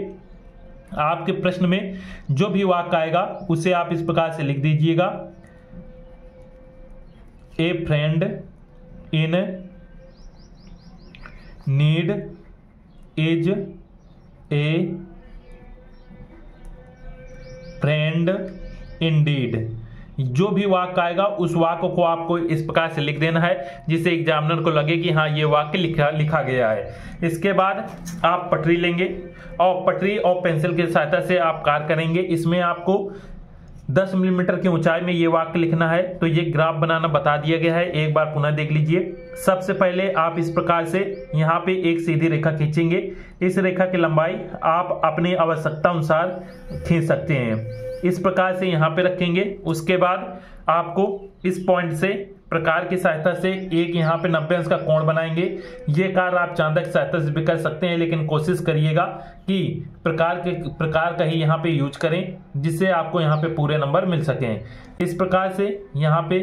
आपके प्रश्न में जो भी वाक्य आएगा उसे आप इस प्रकार से लिख दीजिएगा। ए friend in need is a friend Indeed. जो भी वाक्य आएगा उस वाक्य को आपको इस प्रकार से लिख देना है जिससे एग्जामिनर को लगे कि हाँ ये वाक्य लिखा गया है। इसके बाद आप पटरी लेंगे और पटरी और पेंसिल की सहायता से आप कार्य करेंगे। इसमें आपको 10 मिलीमीटर की ऊंचाई में ये वाक्य लिखना है तो ये ग्राफ बनाना बता दिया गया है, एक बार पुनः देख लीजिए। सबसे पहले आप इस प्रकार से यहाँ पे एक सीधी रेखा खींचेंगे। इस रेखा की लंबाई आप अपनी आवश्यकता अनुसार खींच सकते हैं। इस प्रकार से यहाँ पे रखेंगे। उसके बाद आपको इस पॉइंट से प्रकार की सहायता से एक यहाँ पे 90 अंश का कोण बनाएंगे। ये कार्य आप चांदा की सहायता से भी कर सकते हैं लेकिन कोशिश करिएगा कि प्रकार का ही यहाँ पे यूज करें जिससे आपको यहाँ पे पूरे नंबर मिल सकें। इस प्रकार से यहाँ पे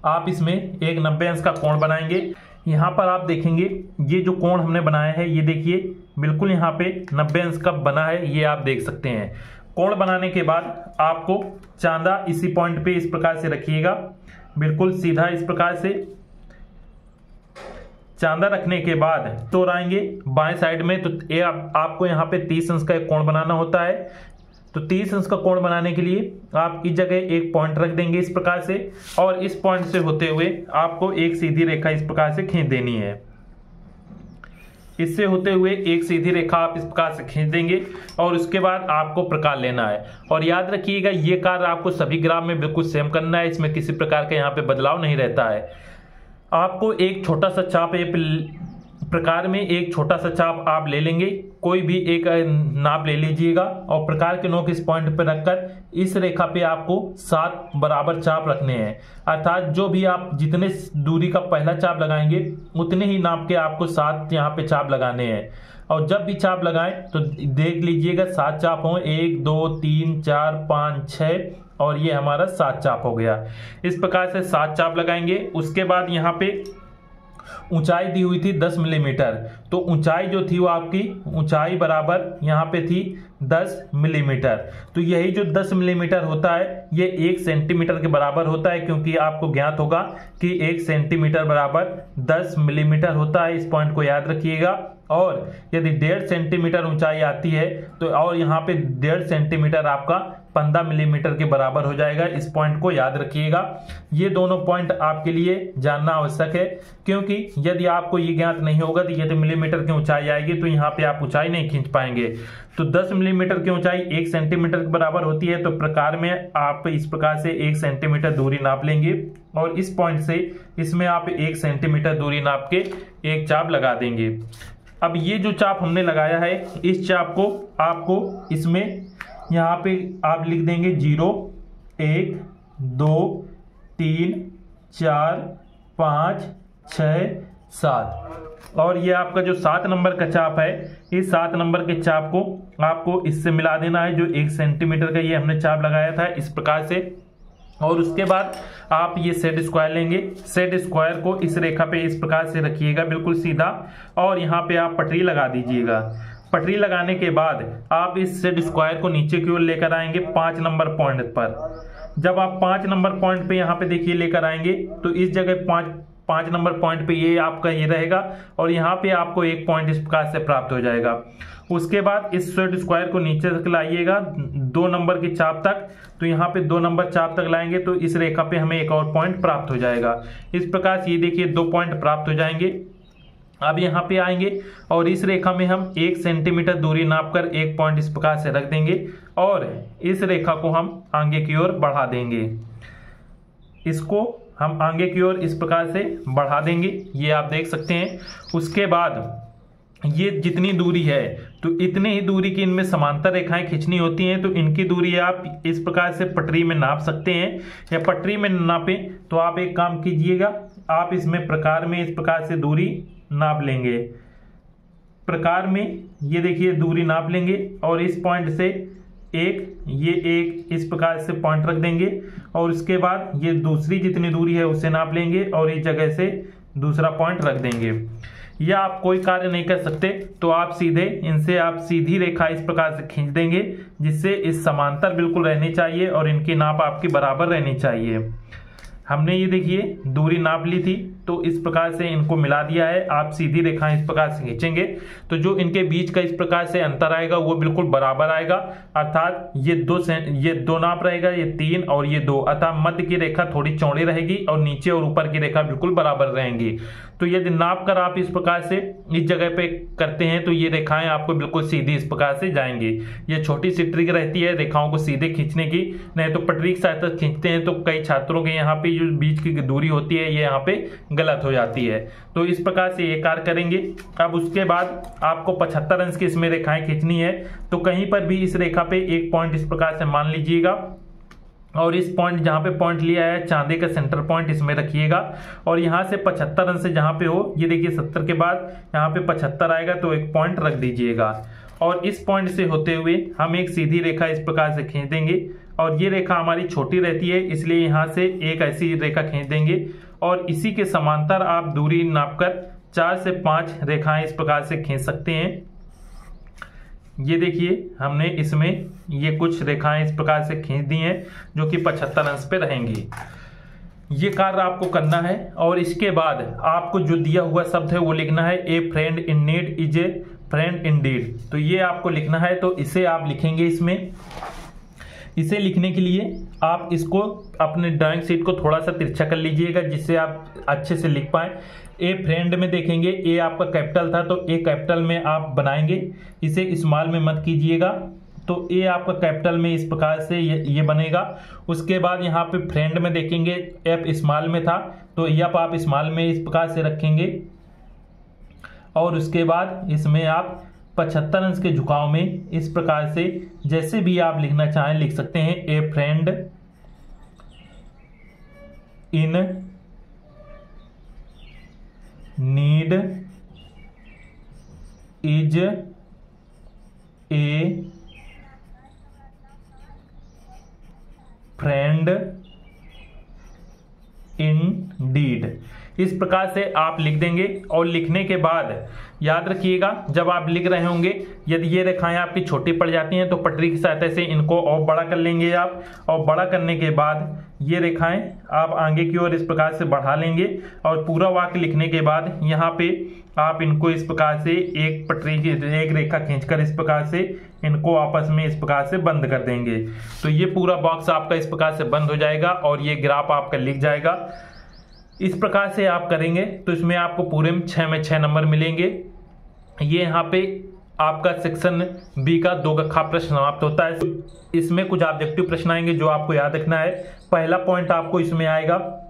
आप इसमें एक 90 अंश का कोण बनाएंगे। यहाँ पर आप देखेंगे ये जो कोण हमने बनाया है ये देखिए बिल्कुल यहाँ पे 90 अंश का बना है, ये आप देख सकते हैं। कोण बनाने के बाद आपको चांदा इसी पॉइंट पे इस प्रकार से रखिएगा, बिल्कुल सीधा इस प्रकार से। चांदा रखने के बाद तो आएंगे बाएं साइड में तो ये आपको यहाँ पे 30 अंश का एक कोण बनाना होता है। तो 30 अंश का कोण बनाने के लिए आप इस जगह एक पॉइंट रख देंगे इस प्रकार से और इस पॉइंट से होते हुए आपको एक सीधी रेखा इस प्रकार से खींच देनी है। इससे होते हुए एक सीधी रेखा आप इस प्रकार से खींच देंगे और उसके बाद आपको प्रकार लेना है। और याद रखिएगा ये कार्य आपको सभी ग्राफ में बिल्कुल सेम करना है, इसमें किसी प्रकार का यहाँ पे बदलाव नहीं रहता है। आपको एक छोटा सा चाप प्रकार में एक छोटा सा चाप आप ले लेंगे, कोई भी एक नाप ले लीजिएगा और प्रकार के नोक इस पॉइंट पर रखकर इस रेखा पे आपको 7 बराबर चाप रखने हैं। अर्थात जो भी आप जितने दूरी का पहला चाप लगाएंगे उतने ही नाप के आपको 7 यहाँ पे चाप लगाने हैं। और जब भी चाप लगाएं तो देख लीजिएगा 7 चाप हों, 1 2 3 4 5 6 और ये हमारा 7 चाप हो गया। इस प्रकार से 7 चाप लगाएंगे। उसके बाद यहाँ पे ऊंचाई दी हुई थी 10 मिलीमीटर, तो ऊंचाई जो थी वो आपकी ऊंचाई बराबर यहाँ पे थी 10 मिलीमीटर। तो यही जो 10 मिलीमीटर होता है ये 1 सेंटीमीटर के बराबर होता है, क्योंकि आपको ज्ञात होगा कि 1 सेंटीमीटर बराबर 10 मिलीमीटर होता है। इस पॉइंट को याद रखिएगा। और यदि 1.5 सेंटीमीटर ऊंचाई आती है तो और यहाँ पे 1.5 सेंटीमीटर आपका 15 मिलीमीटर के बराबर हो जाएगा। इस पॉइंट को याद रखिएगा। ये दोनों पॉइंट आपके लिए जानना आवश्यक है, क्योंकि यदि आपको ये ज्ञात नहीं होगा तो यदि मिलीमीटर की ऊंचाई आएगी तो यहाँ पे आप ऊंचाई नहीं खींच पाएंगे। तो 10 मिलीमीटर की ऊंचाई 1 सेंटीमीटर के बराबर होती है। तो प्रकार में आप इस प्रकार से 1 सेंटीमीटर दूरी नाप लेंगे और इस पॉइंट से इसमें आप 1 सेंटीमीटर दूरी नाप के एक चाप लगा देंगे। अब ये जो चाप हमने लगाया है, इस चाप को आपको इसमें यहाँ पे आप लिख देंगे 0, 1, 2, 3, 4, 5, 6, 7 और ये आपका जो 7 नंबर का चाप है, इस 7 नंबर के चाप को आपको इससे मिला देना है, जो 1 सेंटीमीटर का ये हमने चाप लगाया था इस प्रकार से। और उसके बाद आप ये सेट स्क्वायर लेंगे। सेट स्क्वायर को इस रेखा पे इस प्रकार से रखिएगा बिल्कुल सीधा, और यहाँ पे आप पटरी लगा दीजिएगा। पटरी लगाने के बाद आप इस सेट स्क्वायर को नीचे की ओर लेकर आएंगे 5 नंबर पॉइंट पर। जब आप 5 नंबर पॉइंट पे यहाँ पे देखिए लेकर आएंगे तो इस जगह 5 नंबर पॉइंट पे ये आपका ये रहेगा और यहाँ पे आपको एक पॉइंट इस प्रकार से प्राप्त हो जाएगा। उसके बाद इस सेट स्क्वायर को नीचे तक लाइएगा 2 नंबर की चाप तक। तो यहाँ पे 2 नंबर चाप तक लाएंगे तो इस रेखा पे हमें एक और पॉइंट प्राप्त हो जाएगा। इस प्रकार से ये देखिए 2 पॉइंट प्राप्त हो जाएंगे। अब यहाँ पे आएंगे और इस रेखा में हम 1 सेंटीमीटर दूरी नापकर एक पॉइंट इस प्रकार से रख देंगे और इस रेखा को हम आगे की ओर बढ़ा देंगे। इसको हम आगे की ओर इस प्रकार से बढ़ा देंगे, ये आप देख सकते हैं। उसके बाद ये जितनी दूरी है तो इतनी ही दूरी की इनमें समांतर रेखाएं खींचनी होती हैं। तो इनकी दूरी आप इस प्रकार से पटरी में नाप सकते हैं, या पटरी में नापें तो आप एक काम कीजिएगा, आप इसमें प्रकार में इस प्रकार से दूरी नाप लेंगे। प्रकार में ये देखिए दूरी नाप लेंगे और इस पॉइंट से एक इस प्रकार से पॉइंट रख देंगे और उसके बाद ये दूसरी जितनी दूरी है उससे नाप लेंगे और इस जगह से दूसरा पॉइंट रख देंगे। या आप कोई कार्य नहीं कर सकते तो आप सीधे इनसे आप सीधी रेखा इस प्रकार से खींच देंगे, जिससे इस समांतर बिल्कुल रहनी चाहिए और इनकी नाप आपकी बराबर रहनी चाहिए। हमने ये देखिए दूरी नाप ली थी तो इस प्रकार से इनको मिला दिया है। आप सीधी रेखा इस प्रकार से खींचेंगे तो जो इनके बीच का इस प्रकार से अंतर आएगा वो बिल्कुल बराबर आएगा, अर्थात ये 2 नाप रहेगा, ये 3 और ये 2, अर्थात मध्य की रेखा थोड़ी चौड़ी रहेगी और नीचे और ऊपर की रेखा बिल्कुल बराबर रहेंगी। तो यदि नाप कर आप इस प्रकार से इस जगह पे करते हैं तो ये रेखाएं आपको बिल्कुल सीधी इस प्रकार से जाएंगी। ये छोटी सी ट्रिक रहती है रेखाओं को सीधे खींचने की, नहीं तो पटरी की सहायता से खींचते हैं तो कई छात्रों के यहाँ पे जो बीच की दूरी होती है ये यहाँ पे गलत हो जाती है। तो इस प्रकार से ये कार्य करेंगे। अब उसके बाद आपको 75 अंश की इसमें रेखाएं खींचनी है, तो कहीं पर भी इस रेखा पे एक पॉइंट इस प्रकार से मान लीजिएगा और इस पॉइंट जहां पे पॉइंट लिया है चांदे का सेंटर पॉइंट इसमें रखिएगा और यहां से 75 अंश से जहां पे हो, ये देखिए 70 के बाद यहां पे 75 आएगा तो एक पॉइंट रख दीजिएगा और इस पॉइंट से होते हुए हम एक सीधी रेखा इस प्रकार से खींच देंगे और ये रेखा हमारी छोटी रहती है इसलिए यहां से एक ऐसी रेखा खींच देंगे और इसी के समांतर आप दूरी नापकर 4 से 5 रेखाएं इस प्रकार से खींच सकते हैं। ये देखिए हमने इसमें ये कुछ रेखाएं इस प्रकार से खींच दी हैं जो कि 75 अंश पे रहेंगी। ये कार्य आपको करना है और इसके बाद आपको जो दिया हुआ शब्द है वो लिखना है, a friend in need is a friend Indeed. तो ये आपको लिखना है, तो इसे आप लिखेंगे। इसमें इसे लिखने के लिए आप इसको अपने ड्राइंग शीट को थोड़ा सा तिरछा कर लीजिएगा जिससे आप अच्छे से लिख पाए। ए फ्रेंड में देखेंगे ए आपका कैपिटल था तो ए कैपिटल में आप बनाएंगे, इसे स्मॉल में मत कीजिएगा। तो ए आपका कैपिटल में इस प्रकार से ये बनेगा। उसके बाद यहाँ पे फ्रेंड में देखेंगे एफ स्मॉल में था तो एफ आप स्मॉल में इस प्रकार से रखेंगे और उसके बाद इसमें आप 75 अंश के झुकाव में इस प्रकार से जैसे भी आप लिखना चाहें लिख सकते हैं। ए friend in need is a friend Indeed. इस प्रकार से आप लिख देंगे और लिखने के बाद याद रखिएगा जब आप लिख रहे होंगे यदि ये रेखाएं आपकी छोटी पड़ जाती हैं तो पटरी की सहायता से इनको और बड़ा कर लेंगे आप, और बड़ा करने के बाद ये रेखाएं आप आगे की ओर इस प्रकार से बढ़ा लेंगे और पूरा वाक्य लिखने के बाद यहाँ पे आप इनको इस प्रकार से एक पटरी की एक रेखा खींचकर इस प्रकार से इनको आपस में इस प्रकार से बंद कर देंगे। तो ये पूरा बॉक्स आपका इस प्रकार से बंद हो जाएगा और ये ग्राफ आपका लिख जाएगा। इस प्रकार से आप करेंगे तो इसमें आपको पूरे में 6 में 6 नंबर मिलेंगे। ये यहाँ पे आपका सेक्शन बी का 2 कक्षा प्रश्न समाप्त होता है। इसमें कुछ ऑब्जेक्टिव प्रश्न आएंगे जो आपको याद रखना है। पहला पॉइंट आपको इसमें आएगा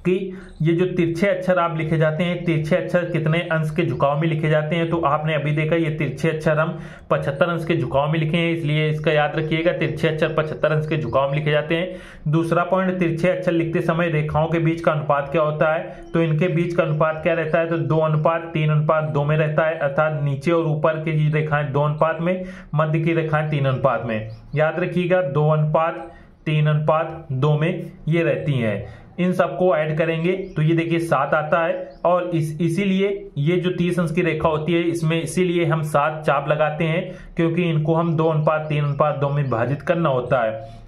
कि ये जो तिरछे अक्षर आप लिखे जाते हैं, तिरछे अक्षर कितने अंश के झुकाव में लिखे जाते हैं। तो आपने अभी देखा ये तिरछे अक्षर हम 75 अंश के झुकाव में लिखे हैं, इसलिए इसका याद रखिएगा तिरछे अक्षर 75 अंश के झुकाव में लिखे जाते हैं। दूसरा पॉइंट, तिरछे अक्षर लिखते समय रेखाओं के बीच का अनुपात क्या होता है। तो इनके बीच का अनुपात क्या रहता है, तो 2:3:2 में रहता है, अर्थात नीचे और ऊपर की रेखाएं 2 अनुपात में, मध्य की रेखाएं 3 अनुपात में। याद रखिएगा 2:3:2 में ये रहती हैं। इन सबको ऐड करेंगे तो ये देखिए 7 आता है, और इसीलिए ये जो 30 अंश की रेखा होती है इसमें इसीलिए हम 7 चाप लगाते हैं, क्योंकि इनको हम 2:3:2 में विभाजित करना होता है।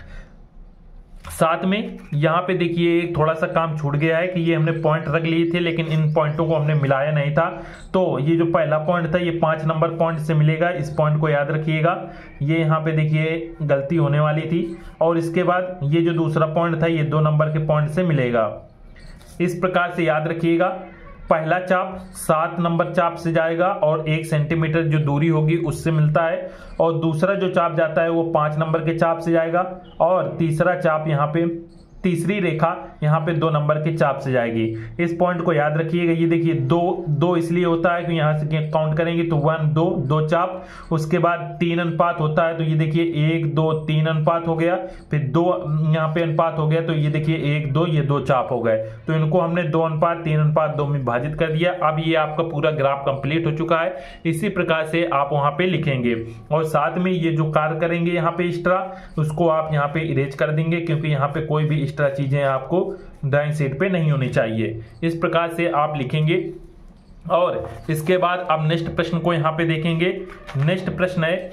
साथ में यहाँ पे देखिए थोड़ा सा काम छूट गया है कि ये हमने पॉइंट रख लिए थे लेकिन इन पॉइंटों को हमने मिलाया नहीं था। तो ये जो पहला पॉइंट था ये 5 नंबर पॉइंट से मिलेगा, इस पॉइंट को याद रखिएगा। ये यहाँ पे देखिए गलती होने वाली थी। और इसके बाद ये जो दूसरा पॉइंट था ये 2 नंबर के पॉइंट से मिलेगा। इस प्रकार से याद रखिएगा पहला चाप 7 नंबर चाप से जाएगा और 1 सेंटीमीटर जो दूरी होगी उससे मिलता है, और दूसरा जो चाप जाता है वो 5 नंबर के चाप से जाएगा, और तीसरा चाप यहाँ पे तीसरी रेखा यहाँ पे 2 नंबर के चाप से जाएगी। इस पॉइंट को याद रखिएगा। ये देखिए 2 इसलिए होता है कि यहाँ से काउंट करेंगे तो 1 2 चाप, उसके बाद 3 अनुपात होता है तो ये देखिए 1 2 3 अनुपात हो गया, फिर 2 यहाँ पे अनुपात हो गया तो ये देखिए 1 2 ये 2 चाप हो गए। तो इनको हमने 2:3:2 में विभाजित कर दिया। अब ये आपका पूरा ग्राफ कंप्लीट हो चुका है। इसी प्रकार से आप वहां पे लिखेंगे और साथ में ये जो कार्य करेंगे यहाँ पे एक्स्ट्रा उसको आप यहाँ पे इरेज कर देंगे, क्योंकि यहाँ पे कोई भी एक्स्ट्रा चीजें आपको ड्राइंग शीट पे नहीं होनी चाहिए। इस प्रकार से आप लिखेंगे और इसके बाद अब नेक्स्ट प्रश्न को यहाँ पे देखेंगे। नेक्स्ट प्रश्न है,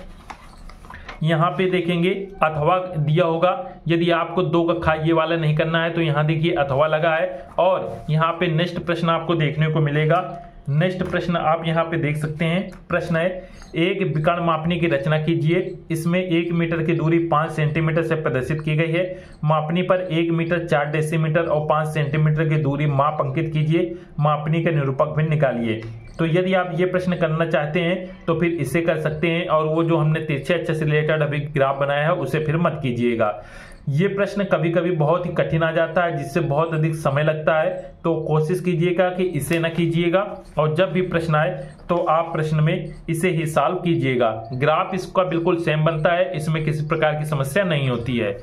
यहाँ पे देखेंगे अथवा दिया होगा। यदि आपको 2 कक्षा ये वाला नहीं करना है तो यहाँ देखिए अथवा लगा है, और यहाँ पे नेक्स्ट प्रश्न आपको देखने को मिलेगा। नेक्स्ट प्रश्न आप यहाँ पे देख सकते हैं। प्रश्न है, एक विकर्ण मापनी की रचना कीजिए। इसमें 1 मीटर की दूरी 5 सेंटीमीटर से प्रदर्शित की गई है। मापनी पर 1 मीटर 4 डेसीमीटर और 5 सेंटीमीटर की दूरी माप अंकित कीजिए। मापनी का निरूपक भिन्न निकालिए। तो यदि आप ये प्रश्न करना चाहते हैं तो फिर इसे कर सकते हैं, और वो जो हमने तिरछे अक्षर से रिलेटेड अभी ग्राफ बनाया है उसे फिर मत कीजिएगा। ये प्रश्न कभी कभी बहुत ही कठिन आ जाता है जिससे बहुत अधिक समय लगता है, तो कोशिश कीजिएगा कि इसे न कीजिएगा, और जब भी प्रश्न आए तो आप प्रश्न में इसे ही सॉल्व कीजिएगा। ग्राफ इसका बिल्कुल सेम बनता है, इसमें किसी प्रकार की समस्या नहीं होती है।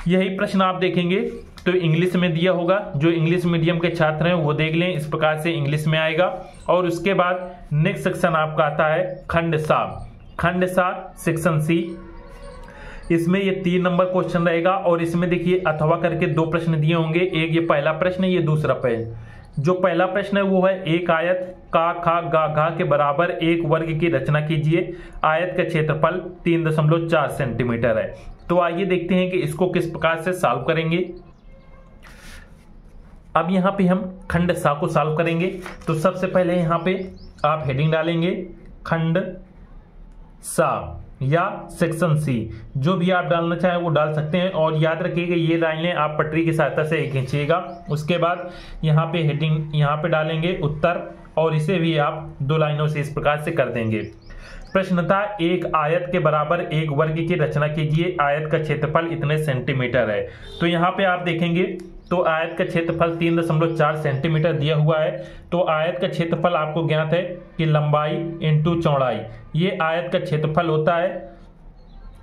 यही प्रश्न आप देखेंगे तो इंग्लिश में दिया होगा। जो इंग्लिश मीडियम के छात्र हैं वो देख लें, इस प्रकार से इंग्लिश में आएगा। और उसके बाद नेक्स्ट सेक्शन आपका आता है खंड सा। खंड सा सेक्शन सी। इसमें ये 3 नंबर क्वेश्चन रहेगा, और इसमें देखिए अथवा करके 2 प्रश्न दिए होंगे। एक ये पहला प्रश्न है, ये दूसरा प्रश्न। जो पहला प्रश्न है वो है, एक आयत का खा गा घा के बराबर एक वर्ग की रचना कीजिए। आयत का क्षेत्रफल 3.4 सेंटीमीटर है। तो आइए देखते हैं कि इसको किस प्रकार से सॉल्व करेंगे। अब यहाँ पे हम खंड सा को सॉल्व करेंगे। तो सबसे पहले यहाँ पे आप हेडिंग डालेंगे खंड सा या सेक्शन सी, जो भी आप डालना चाहें वो डाल सकते हैं। और याद रखिएगा ये लाइनें आप पटरी की सहायता से खींचिएगा। उसके बाद यहाँ पे हेडिंग यहाँ पे डालेंगे उत्तर, और इसे भी आप 2 लाइनों से इस प्रकार से कर देंगे। प्रश्न था, एक आयत के बराबर एक वर्ग की रचना कीजिए। आयत का क्षेत्रफल इतने सेंटीमीटर है। तो यहाँ पे आप देखेंगे तो आयत का क्षेत्रफल 3.4 सेंटीमीटर दिया हुआ है। तो आयत का क्षेत्रफल आपको ज्ञात है कि लंबाई इंटू चौड़ाई, ये आयत का क्षेत्रफल होता है।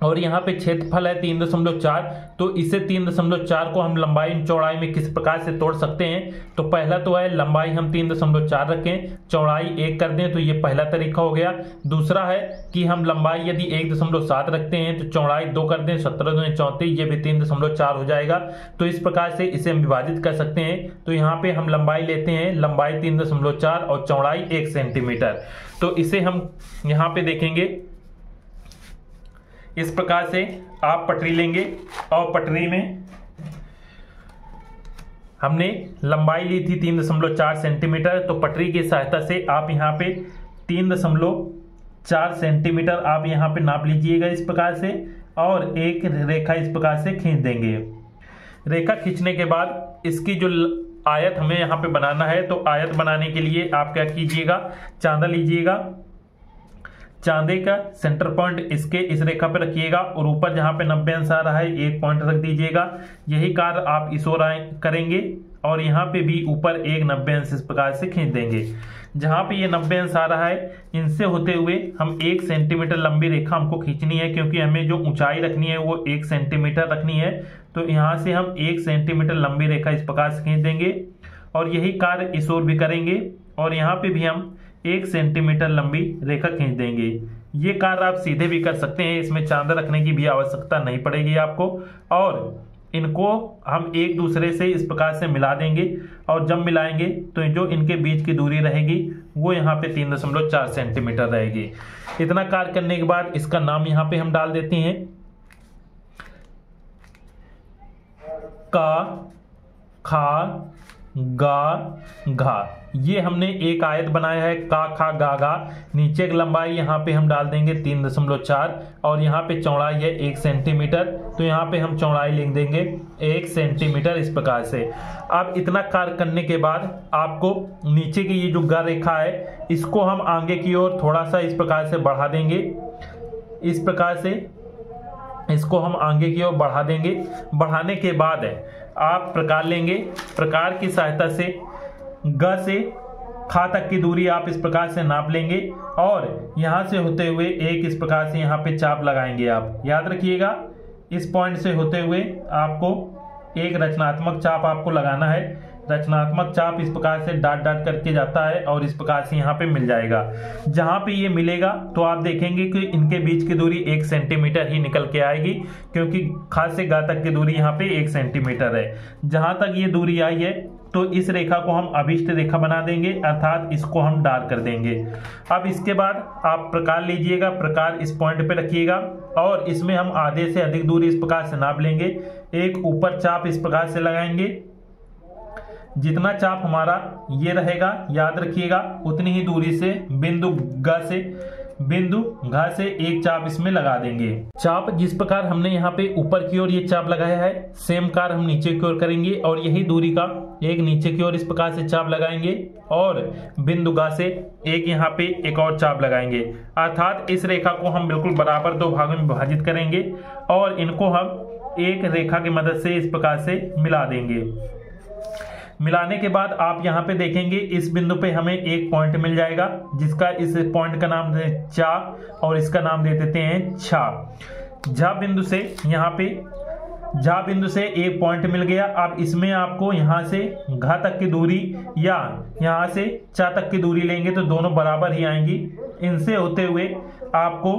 और यहाँ पे क्षेत्रफल है 3.4। तो इसे 3.4 को हम लंबाई चौड़ाई में किस प्रकार से तोड़ सकते हैं? तो पहला तो है लंबाई हम 3.4 रखें, चौड़ाई 1 कर दें, तो ये पहला तरीका हो गया। दूसरा है कि हम लंबाई यदि 1.7 रखते हैं तो चौड़ाई 2 कर दें, 17 दूनी 34, ये भी 3.4 हो जाएगा। तो इस प्रकार से इसे हम विभाजित कर सकते हैं। तो यहाँ पे हम लंबाई लेते हैं, लंबाई 3.4 और चौड़ाई 1 सेंटीमीटर। तो इसे हम यहाँ पे देखेंगे इस प्रकार से आप पटरी लेंगे और पटरी में हमने लंबाई ली थी 3.4 सेंटीमीटर। तो पटरी की सहायता से आप यहाँ पे 3.4 सेंटीमीटर आप यहाँ पे नाप लीजिएगा इस प्रकार से, और एक रेखा इस प्रकार से खींच देंगे। रेखा खींचने के बाद इसकी जो आयत हमें यहाँ पे बनाना है, तो आयत बनाने के लिए आप क्या कीजिएगा, चांदा लीजिएगा, चांदे का सेंटर पॉइंट इसके इस रेखा पे रखिएगा और ऊपर जहां पे 90 अंश आ रहा है एक पॉइंट रख दीजिएगा। यही कार्य आप इस ओर करेंगे और यहाँ पे भी ऊपर एक 90 अंश इस प्रकार से खींच देंगे। जहां पे ये 90 अंश आ रहा है इनसे होते हुए हम 1 सेंटीमीटर लंबी रेखा हमको खींचनी है, क्योंकि हमें जो ऊंचाई रखनी है वो 1 सेंटीमीटर रखनी है। तो यहाँ से हम 1 सेंटीमीटर लंबी रेखा इस प्रकार से खींच देंगे और यही कार्य इस ओर भी करेंगे और यहाँ पे भी हम 1 सेंटीमीटर लंबी रेखा खींच देंगे। ये कार्य आप सीधे भी कर सकते हैं, इसमें चांदा रखने की भी आवश्यकता नहीं पड़ेगी आपको। और इनको हम एक दूसरे से इस प्रकार से मिला देंगे और जब मिलाएंगे तो जो इनके बीच की दूरी रहेगी वो यहाँ पे 3.4 सेंटीमीटर रहेगी। इतना कार्य करने के बाद इसका नाम यहाँ पे हम डाल देते हैं का, खा, गा, घा। ये हमने एक आयत बनाया है का, खा, गा, घा। नीचे की लंबाई यहाँ पे हम डाल देंगे 3.4 और यहाँ पे चौड़ाई है 1 सेंटीमीटर। तो यहाँ पे हम चौड़ाई लिख देंगे 1 सेंटीमीटर इस प्रकार से। अब इतना कार्य करने के बाद आपको नीचे की ये जो गा रेखा है इसको हम आगे की ओर थोड़ा सा इस प्रकार से बढ़ा देंगे। इस प्रकार से इसको हम आगे की ओर बढ़ा देंगे। बढ़ाने के बाद आप प्रकार लेंगे, प्रकार की सहायता से ग से खा तक की दूरी आप इस प्रकार से नाप लेंगे और यहां से होते हुए एक इस प्रकार से यहाँ पे चाप लगाएंगे। आप याद रखिएगा इस पॉइंट से होते हुए आपको एक रचनात्मक चाप आपको लगाना है। रचनात्मक चाप इस प्रकार से डाट डाट करके जाता है और इस प्रकार से यहाँ पे मिल जाएगा। जहाँ पे ये मिलेगा तो आप देखेंगे कि इनके बीच की दूरी 1 सेंटीमीटर ही निकल के आएगी, क्योंकि खा से गा तक की दूरी यहाँ पे 1 सेंटीमीटर है। जहाँ तक ये दूरी आई है तो इस रेखा को हम अभिष्ट रेखा बना देंगे, अर्थात इसको हम डार्क कर देंगे। अब इसके बाद आप प्रकार लीजिएगा, प्रकार इस पॉइंट पे रखिएगा और इसमें हम आधे से अधिक दूरी इस प्रकार से नाप लेंगे। एक ऊपर चाप इस प्रकार से लगाएंगे। जितना चाप हमारा ये रहेगा याद रखिएगा उतनी ही दूरी से बिंदु घा से एक चाप इसमें लगा देंगे। चाप जिस प्रकार हमने यहाँ पे ऊपर की ओर ये चाप लगाया है सेम कार्य हम नीचे की ओर करेंगे और यही दूरी का एक नीचे की ओर इस प्रकार से चाप लगाएंगे और बिंदु घा से एक यहाँ पे एक और चाप लगाएंगे। अर्थात इस रेखा को हम बिल्कुल बराबर 2 भागों में विभाजित करेंगे और इनको हम एक रेखा की मदद से इस प्रकार से मिला देंगे। मिलाने के बाद आप यहाँ पे देखेंगे इस बिंदु पे हमें एक पॉइंट मिल जाएगा, जिसका इस पॉइंट का नाम है चा और इसका नाम दे देते हैं छा। झा बिंदु से यहाँ पे झा बिंदु से एक पॉइंट मिल गया। अब इसमें आपको यहाँ से घा तक की दूरी या यहाँ से चा तक की दूरी लेंगे तो दोनों बराबर ही आएंगी। इनसे होते हुए आपको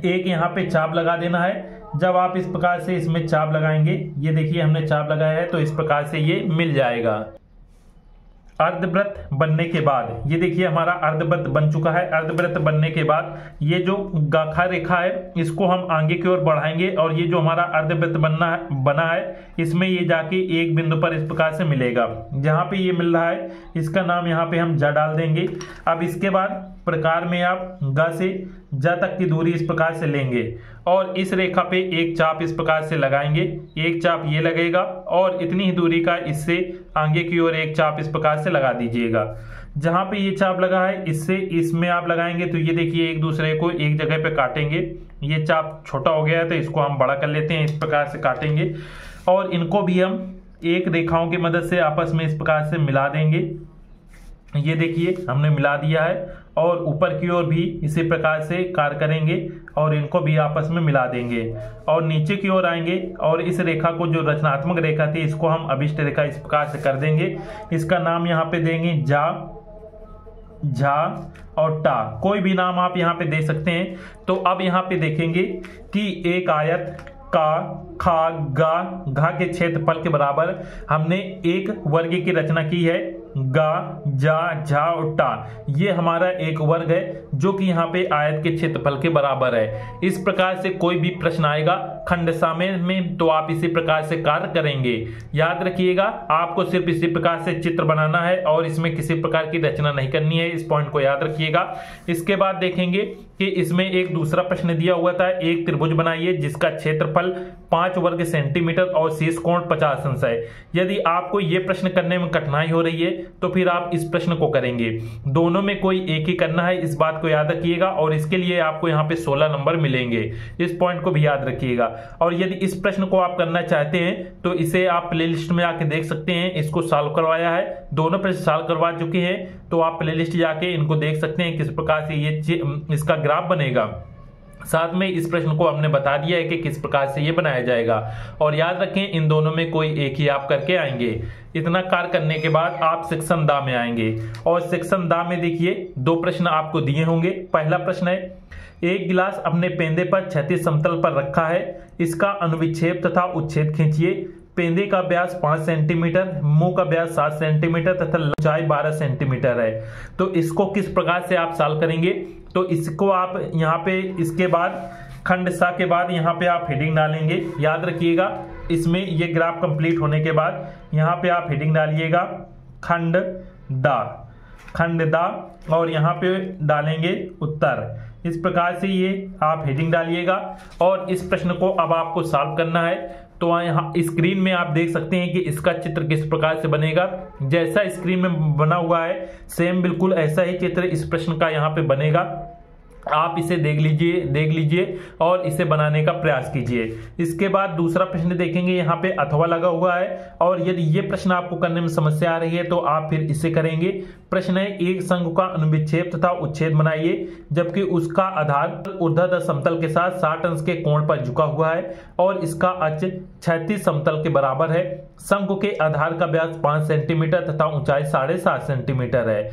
एक यहाँ पे चाप लगा देना है। जब आप इस प्रकार से इसमें चाप लगाएंगे, ये देखिए हमने चाप लगाया है तो इस प्रकार से ये मिल जाएगा। अर्धवृत्त बनने के बाद ये देखिए हमारा अर्धवृत्त बन चुका है। अर्धवृत्त बनने के बाद ये जो गाखा रेखा है इसको हम आगे की ओर बढ़ाएंगे और ये जो हमारा अर्धवृत्त बना है इसमें ये जाके एक बिंदु पर इस प्रकार से मिलेगा। जहाँ पे ये मिल रहा है इसका नाम यहाँ पे हम जा डाल देंगे। अब इसके बाद प्रकार में आप ग से ज तक की दूरी इस प्रकार से लेंगे और इस रेखा पे एक चाप इस प्रकार से लगाएंगे। एक चाप ये लगेगा और इतनी ही दूरी का इससे आगे की ओर एक चाप इस प्रकार से लगा दीजिएगा। जहां पे ये चाप लगा है इससे इसमें आप लगाएंगे तो ये देखिए एक दूसरे को एक जगह पे काटेंगे। ये चाप छोटा हो गया है तो इसको हम बड़ा कर लेते हैं, इस प्रकार से काटेंगे और इनको भी हम एक रेखाओं की मदद से आपस में इस प्रकार से मिला देंगे। ये देखिए हमने मिला दिया है और ऊपर की ओर भी इसी प्रकार से कार्य करेंगे और इनको भी आपस में मिला देंगे और नीचे की ओर आएंगे और इस रेखा को, जो रचनात्मक रेखा थी, इसको हम अभिष्ट रेखा इस प्रकार से कर देंगे। इसका नाम यहाँ पे देंगे जा, झा और टा, कोई भी नाम आप यहाँ पे दे सकते हैं। तो अब यहाँ पे देखेंगे कि एक आयत का खा गा घा के क्षेत्रफल के बराबर हमने एक वर्ग की रचना की है। गा, जा, झा और टा, ये हमारा एक वर्ग है जो कि यहाँ पे आयत के क्षेत्रफल के बराबर है। इस प्रकार से कोई भी प्रश्न आएगा खंड सामय में तो आप इसी प्रकार से कार्य करेंगे। याद रखिएगा, आपको सिर्फ इसी प्रकार से चित्र बनाना है और इसमें किसी प्रकार की रचना नहीं करनी है, इस पॉइंट को याद रखिएगा। इसके बाद देखेंगे कि इसमें एक दूसरा प्रश्न दिया हुआ था, एक त्रिभुज बनाइए जिसका क्षेत्रफल 5 वर्ग सेंटीमीटर और शीर्ष कोण 50 अंश है। यदि आपको यह प्रश्न करने में कठिनाई हो रही है तो फिर आप इस प्रश्न को करेंगे। दोनों में कोई एक ही करना है, इस बात को याद रखिएगा और इसके लिए आपको यहाँ पे 16 नंबर मिलेंगे, इस पॉइंट को भी याद रखिएगा। और यदि इस प्रश्न को आप करना चाहते हैं तो इसे आप प्लेलिस्ट में आके देख सकते हैं, इसको सॉल्व करवाया है, दोनों प्रश्न सॉल्व करवा चुके हैं तो आप प्लेलिस्ट जाके इनको देख सकते हैं किस प्रकार से ये इसका ग्राफ बनेगा। साथ में इस प्रश्न को हमने बता दिया है कि किस प्रकार से ये बनाया जाएगा। और याद रखें इन दोनों में कोई एक ही आप करके आएंगे। इतना कार्य करने के बाद आप सेक्शन दा में आएंगे और सेक्शन दा में देखिए 2 प्रश्न आपको दिए होंगे। पहला प्रश्न है, एक गिलास अपने पेंदे पर क्षैतिज समतल पर रखा है, इसका अनुविक्षेप तथा उच्छेद खींचिए। पेंदे का व्यास 5 सेंटीमीटर, मुंह का व्यास 7 सेंटीमीटर तथा ऊंचाई 12 सेंटीमीटर है। तो इसको किस प्रकार से आप सॉल्व करेंगे? तो इसको आप यहाँ पे इसके बाद खंड सा के बाद यहाँ पे आप हेडिंग डालेंगे। याद रखिएगा, इसमें ये ग्राफ कंप्लीट होने के बाद यहाँ पे आप हेडिंग डालिएगा खंड दा और यहाँ पे डालेंगे उत्तर। इस प्रकार से ये आप हेडिंग डालिएगा और इस प्रश्न को अब आपको सॉल्व करना है। तो यहाँ स्क्रीन में आप देख सकते हैं कि इसका चित्र किस प्रकार से बनेगा। जैसा स्क्रीन में बना हुआ है सेम बिल्कुल ऐसा ही चित्र इस प्रश्न का यहाँ पे बनेगा। आप इसे देख लीजिए और इसे बनाने का प्रयास कीजिए। इसके बाद दूसरा प्रश्न देखेंगे, यहाँ पे अथवा लगा हुआ है और यदि ये प्रश्न आपको करने में समस्या आ रही है तो आप फिर इसे करेंगे। प्रश्न है, एक शंकु का अनुविक्षेप तथा उच्छेद बनाइए जबकि उसका आधार ऊर्ध्वाधर समतल के साथ 60 अंश के कोण पर झुका हुआ है और इसका अक्ष क्षैतिज समतल के बराबर है। शंकु के आधार का व्यास 5 सेंटीमीटर तथा ऊंचाई 7.5 सेंटीमीटर है।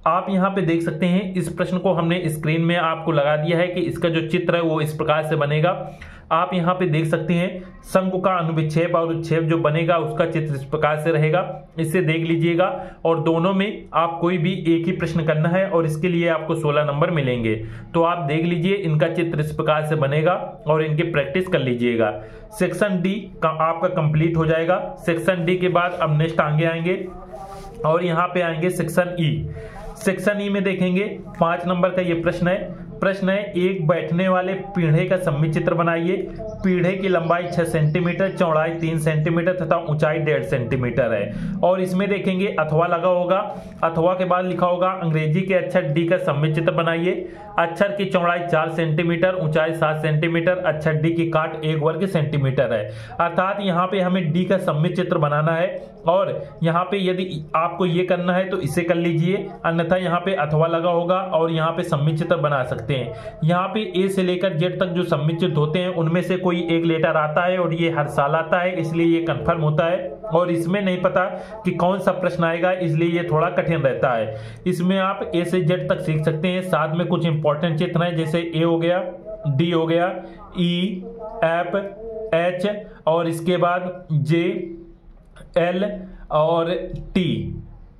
आप यहाँ पे देख सकते हैं इस प्रश्न को हमने स्क्रीन में आपको लगा दिया है कि इसका जो चित्र है वो इस प्रकार से बनेगा। आप यहाँ पे देख सकते हैं शंकु का अनुविक्षेप और उच्छेद जो बनेगा उसका चित्र इस प्रकार से रहेगा। इसे देख लीजिएगा और दोनों में आप कोई भी एक ही प्रश्न करना है और इसके लिए आपको 16 नंबर मिलेंगे। तो आप देख लीजिए इनका चित्र इस प्रकार से बनेगा और इनकी प्रैक्टिस कर लीजिएगा। सेक्शन डी का आपका कंप्लीट हो जाएगा। सेक्शन डी के बाद अब नेक्स्ट आगे आएंगे और यहाँ पे आएंगे सेक्शन ई। सेक्शन ई में देखेंगे 5 नंबर का ये प्रश्न है, एक बैठने वाले पीढ़े का सम्मित चित्र बनाइए। पीढ़े की लंबाई 6 सेंटीमीटर, चौड़ाई 3 सेंटीमीटर तथा ऊंचाई 1.5 सेंटीमीटर है। और इसमें देखेंगे अथवा लगा होगा, अथवा के बाद लिखा होगा अंग्रेजी के अक्षर डी का सम्मित चित्र बनाइए। अक्षर की चौड़ाई 4 सेंटीमीटर, ऊंचाई 7 सेंटीमीटर, अक्षर डी की काट 1 वर्ग सेंटीमीटर है। अर्थात यहाँ पे हमें डी का सम्मित चित्र बनाना है और यहाँ पे यदि आपको ये करना है तो इसे कर लीजिए, अन्यथा यहाँ पे अथवा लगा होगा और यहाँ पे सम्मित चित्र बना सकते हैं। यहाँ पे ए से लेकर जेड तक जो सम्मित चित्र होते हैं उनमें से कोई एक लेटर आता है और ये हर साल आता है, इसलिए ये कंफर्म होता है। और इसमें नहीं पता कि कौन सा प्रश्न आएगा, इसलिए ये थोड़ा कठिन रहता है। इसमें आप ए से जेड तक सीख सकते हैं। साथ में कुछ इंपॉर्टेंट चित्र हैं जैसे ए हो गया, डी हो गया, ई, एफ, एच और इसके बाद जे, एल और टी।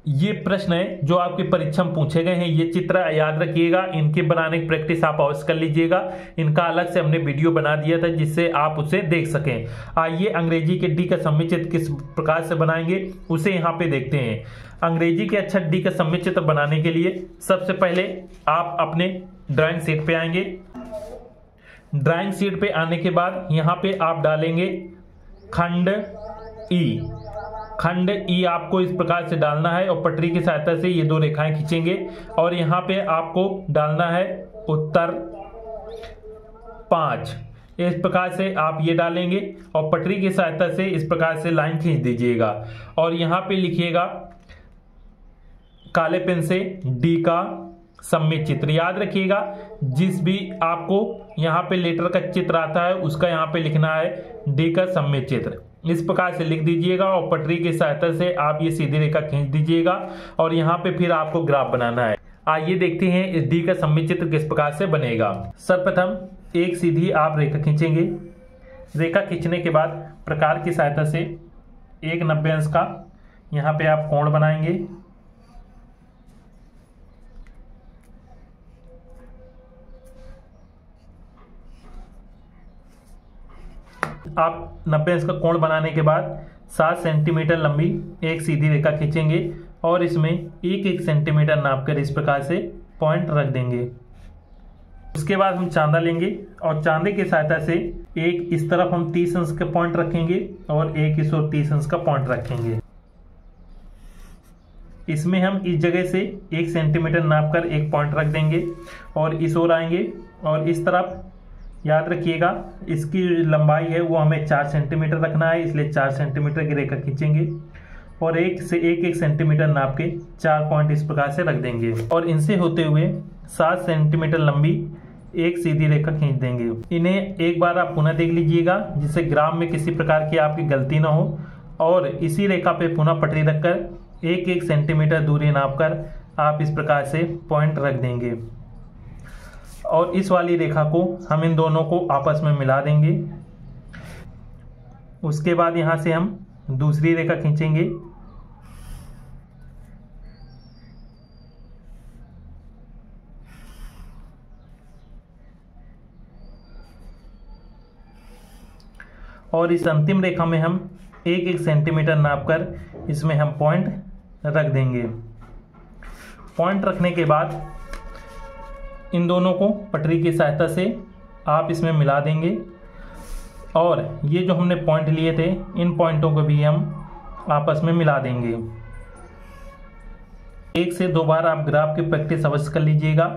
ये प्रश्न है जो आपकी परीक्षा में पूछे गए हैं। ये चित्र याद रखिएगा, इनके बनाने की प्रैक्टिस आप अवश्य कर लीजिएगा। इनका अलग से हमने वीडियो बना दिया था जिससे आप उसे देख सकें। आइए अंग्रेजी के डी का सम्मित चित्र किस प्रकार से बनाएंगे उसे यहाँ पे देखते हैं। अंग्रेजी के अक्षर डी का सम्मित चित्र बनाने के लिए सबसे पहले आप अपने ड्राइंग शीट पे आएंगे। ड्राइंग शीट पे आने के बाद यहाँ पे आप डालेंगे खंड ई। खंड ई आपको इस प्रकार से डालना है और पटरी की सहायता से ये 2 रेखाएं खींचेंगे और यहाँ पे आपको डालना है उत्तर 5। इस प्रकार से आप ये डालेंगे और पटरी की सहायता से इस प्रकार से लाइन खींच दीजिएगा और यहाँ पे लिखिएगा काले पेन से डी का सममित चित्र, याद रखिएगा जिस भी आपको यहाँ पे लेटर का चित्र आता है उसका यहाँ पे लिखना है डी का सममित चित्र। इस प्रकार से लिख दीजिएगा और पटरी की सहायता से आप ये सीधी रेखा खींच दीजिएगा और यहाँ पे फिर आपको ग्राफ बनाना है। आइए देखते हैं इस डी का सममित चित्र किस प्रकार से बनेगा। सर्वप्रथम एक सीधी आप रेखा खींचेंगे। रेखा खींचने के बाद प्रकार की सहायता से एक 90 अंश का यहाँ पे आप कोण बनाएंगे। आप 90 अंश का कोण बनाने के बाद 7 सेंटीमीटर लंबी एक सीधी रेखा खींचेंगे और इसमें 1-1 सेंटीमीटर नापकर इस प्रकार से पॉइंट रख देंगे। उसके बाद हम चांदा लेंगे और चांदे की सहायता से एक इस तरफ हम 30 अंश का पॉइंट रखेंगे और एक इस ओर 30 अंश का पॉइंट रखेंगे। इसमें हम इस जगह से 1 सेंटीमीटर नापकर एक पॉइंट रख देंगे और इस ओर आएंगे और इस तरफ याद रखिएगा इसकी लंबाई है वो हमें 4 सेंटीमीटर रखना है, इसलिए 4 सेंटीमीटर की रेखा खींचेंगे और 1 से 1-1 सेंटीमीटर नाप के 4 पॉइंट इस प्रकार से रख देंगे और इनसे होते हुए 7 सेंटीमीटर लंबी एक सीधी रेखा खींच देंगे। इन्हें एक बार आप पुनः देख लीजिएगा जिससे ग्राफ में किसी प्रकार की आपकी गलती ना हो और इसी रेखा पे पुनः पटरी रखकर 1-1 सेंटीमीटर दूरी नापकर आप इस प्रकार से पॉइंट रख देंगे और इस वाली रेखा को हम इन दोनों को आपस में मिला देंगे। उसके बाद यहाँ से हम दूसरी रेखा खींचेंगे। और इस अंतिम रेखा में हम 1-1 सेंटीमीटर नापकर इसमें हम पॉइंट रख देंगे। पॉइंट रखने के बाद इन दोनों को पटरी की सहायता से आप इसमें मिला देंगे और ये जो हमने पॉइंट लिए थे इन पॉइंटों को भी हम आपस में मिला देंगे। 1 से 2 बार आप ग्राफ की प्रैक्टिस अवश्य कर लीजिएगा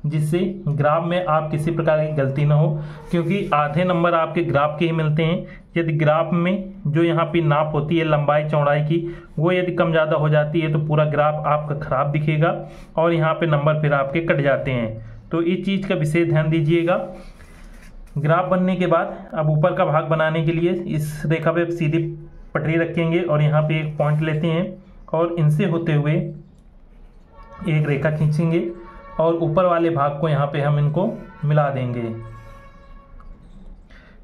जिससे ग्राफ में आप किसी प्रकार की गलती ना हो, क्योंकि आधे नंबर आपके ग्राफ के ही मिलते हैं यदि ग्राफ में जो यहाँ पे नाप होती है लंबाई चौड़ाई की वो यदि कम ज़्यादा हो जाती है तो पूरा ग्राफ आपका खराब दिखेगा और यहाँ पे नंबर फिर आपके कट जाते हैं। तो इस चीज़ का विशेष ध्यान दीजिएगा। ग्राफ बनने के बाद अब ऊपर का भाग बनाने के लिए इस रेखा पे सीधी पटरी रखेंगे और यहाँ पे एक पॉइंट लेते हैं और इनसे होते हुए एक रेखा खींचेंगे और ऊपर वाले भाग को यहाँ पे हम इनको मिला देंगे।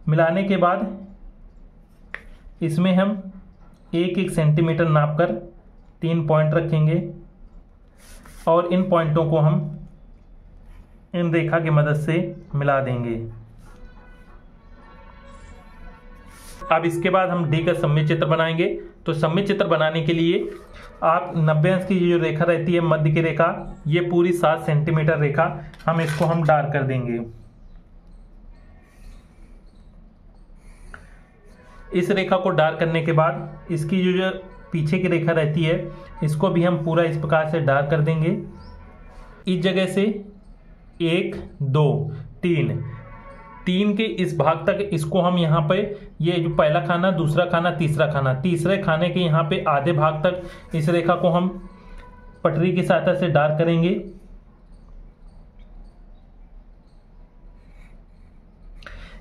मिलाने के बाद इसमें हम 1-1 सेंटीमीटर नापकर 3 पॉइंट रखेंगे और इन पॉइंटों को हम इन रेखा की मदद से मिला देंगे। अब इसके बाद हम डी का सममित चित्र बनाएंगे। तो सममित चित्र बनाने के लिए आप 90 अंश की जो रेखा रहती है मध्य की रेखा, ये पूरी 7 सेंटीमीटर रेखा हम इसको हम डार्क कर देंगे। इस रेखा को डार्क करने के बाद इसकी जो पीछे की रेखा रहती है इसको भी हम पूरा इस प्रकार से डार्क कर देंगे। इस जगह से 1, 2, 3 के इस भाग तक इसको हम यहाँ पे ये जो पहला खाना, दूसरा खाना, तीसरा खाना, तीसरे खाने के यहाँ पे आधे भाग तक इस रेखा को हम पटरी की सहायता से डार्क करेंगे।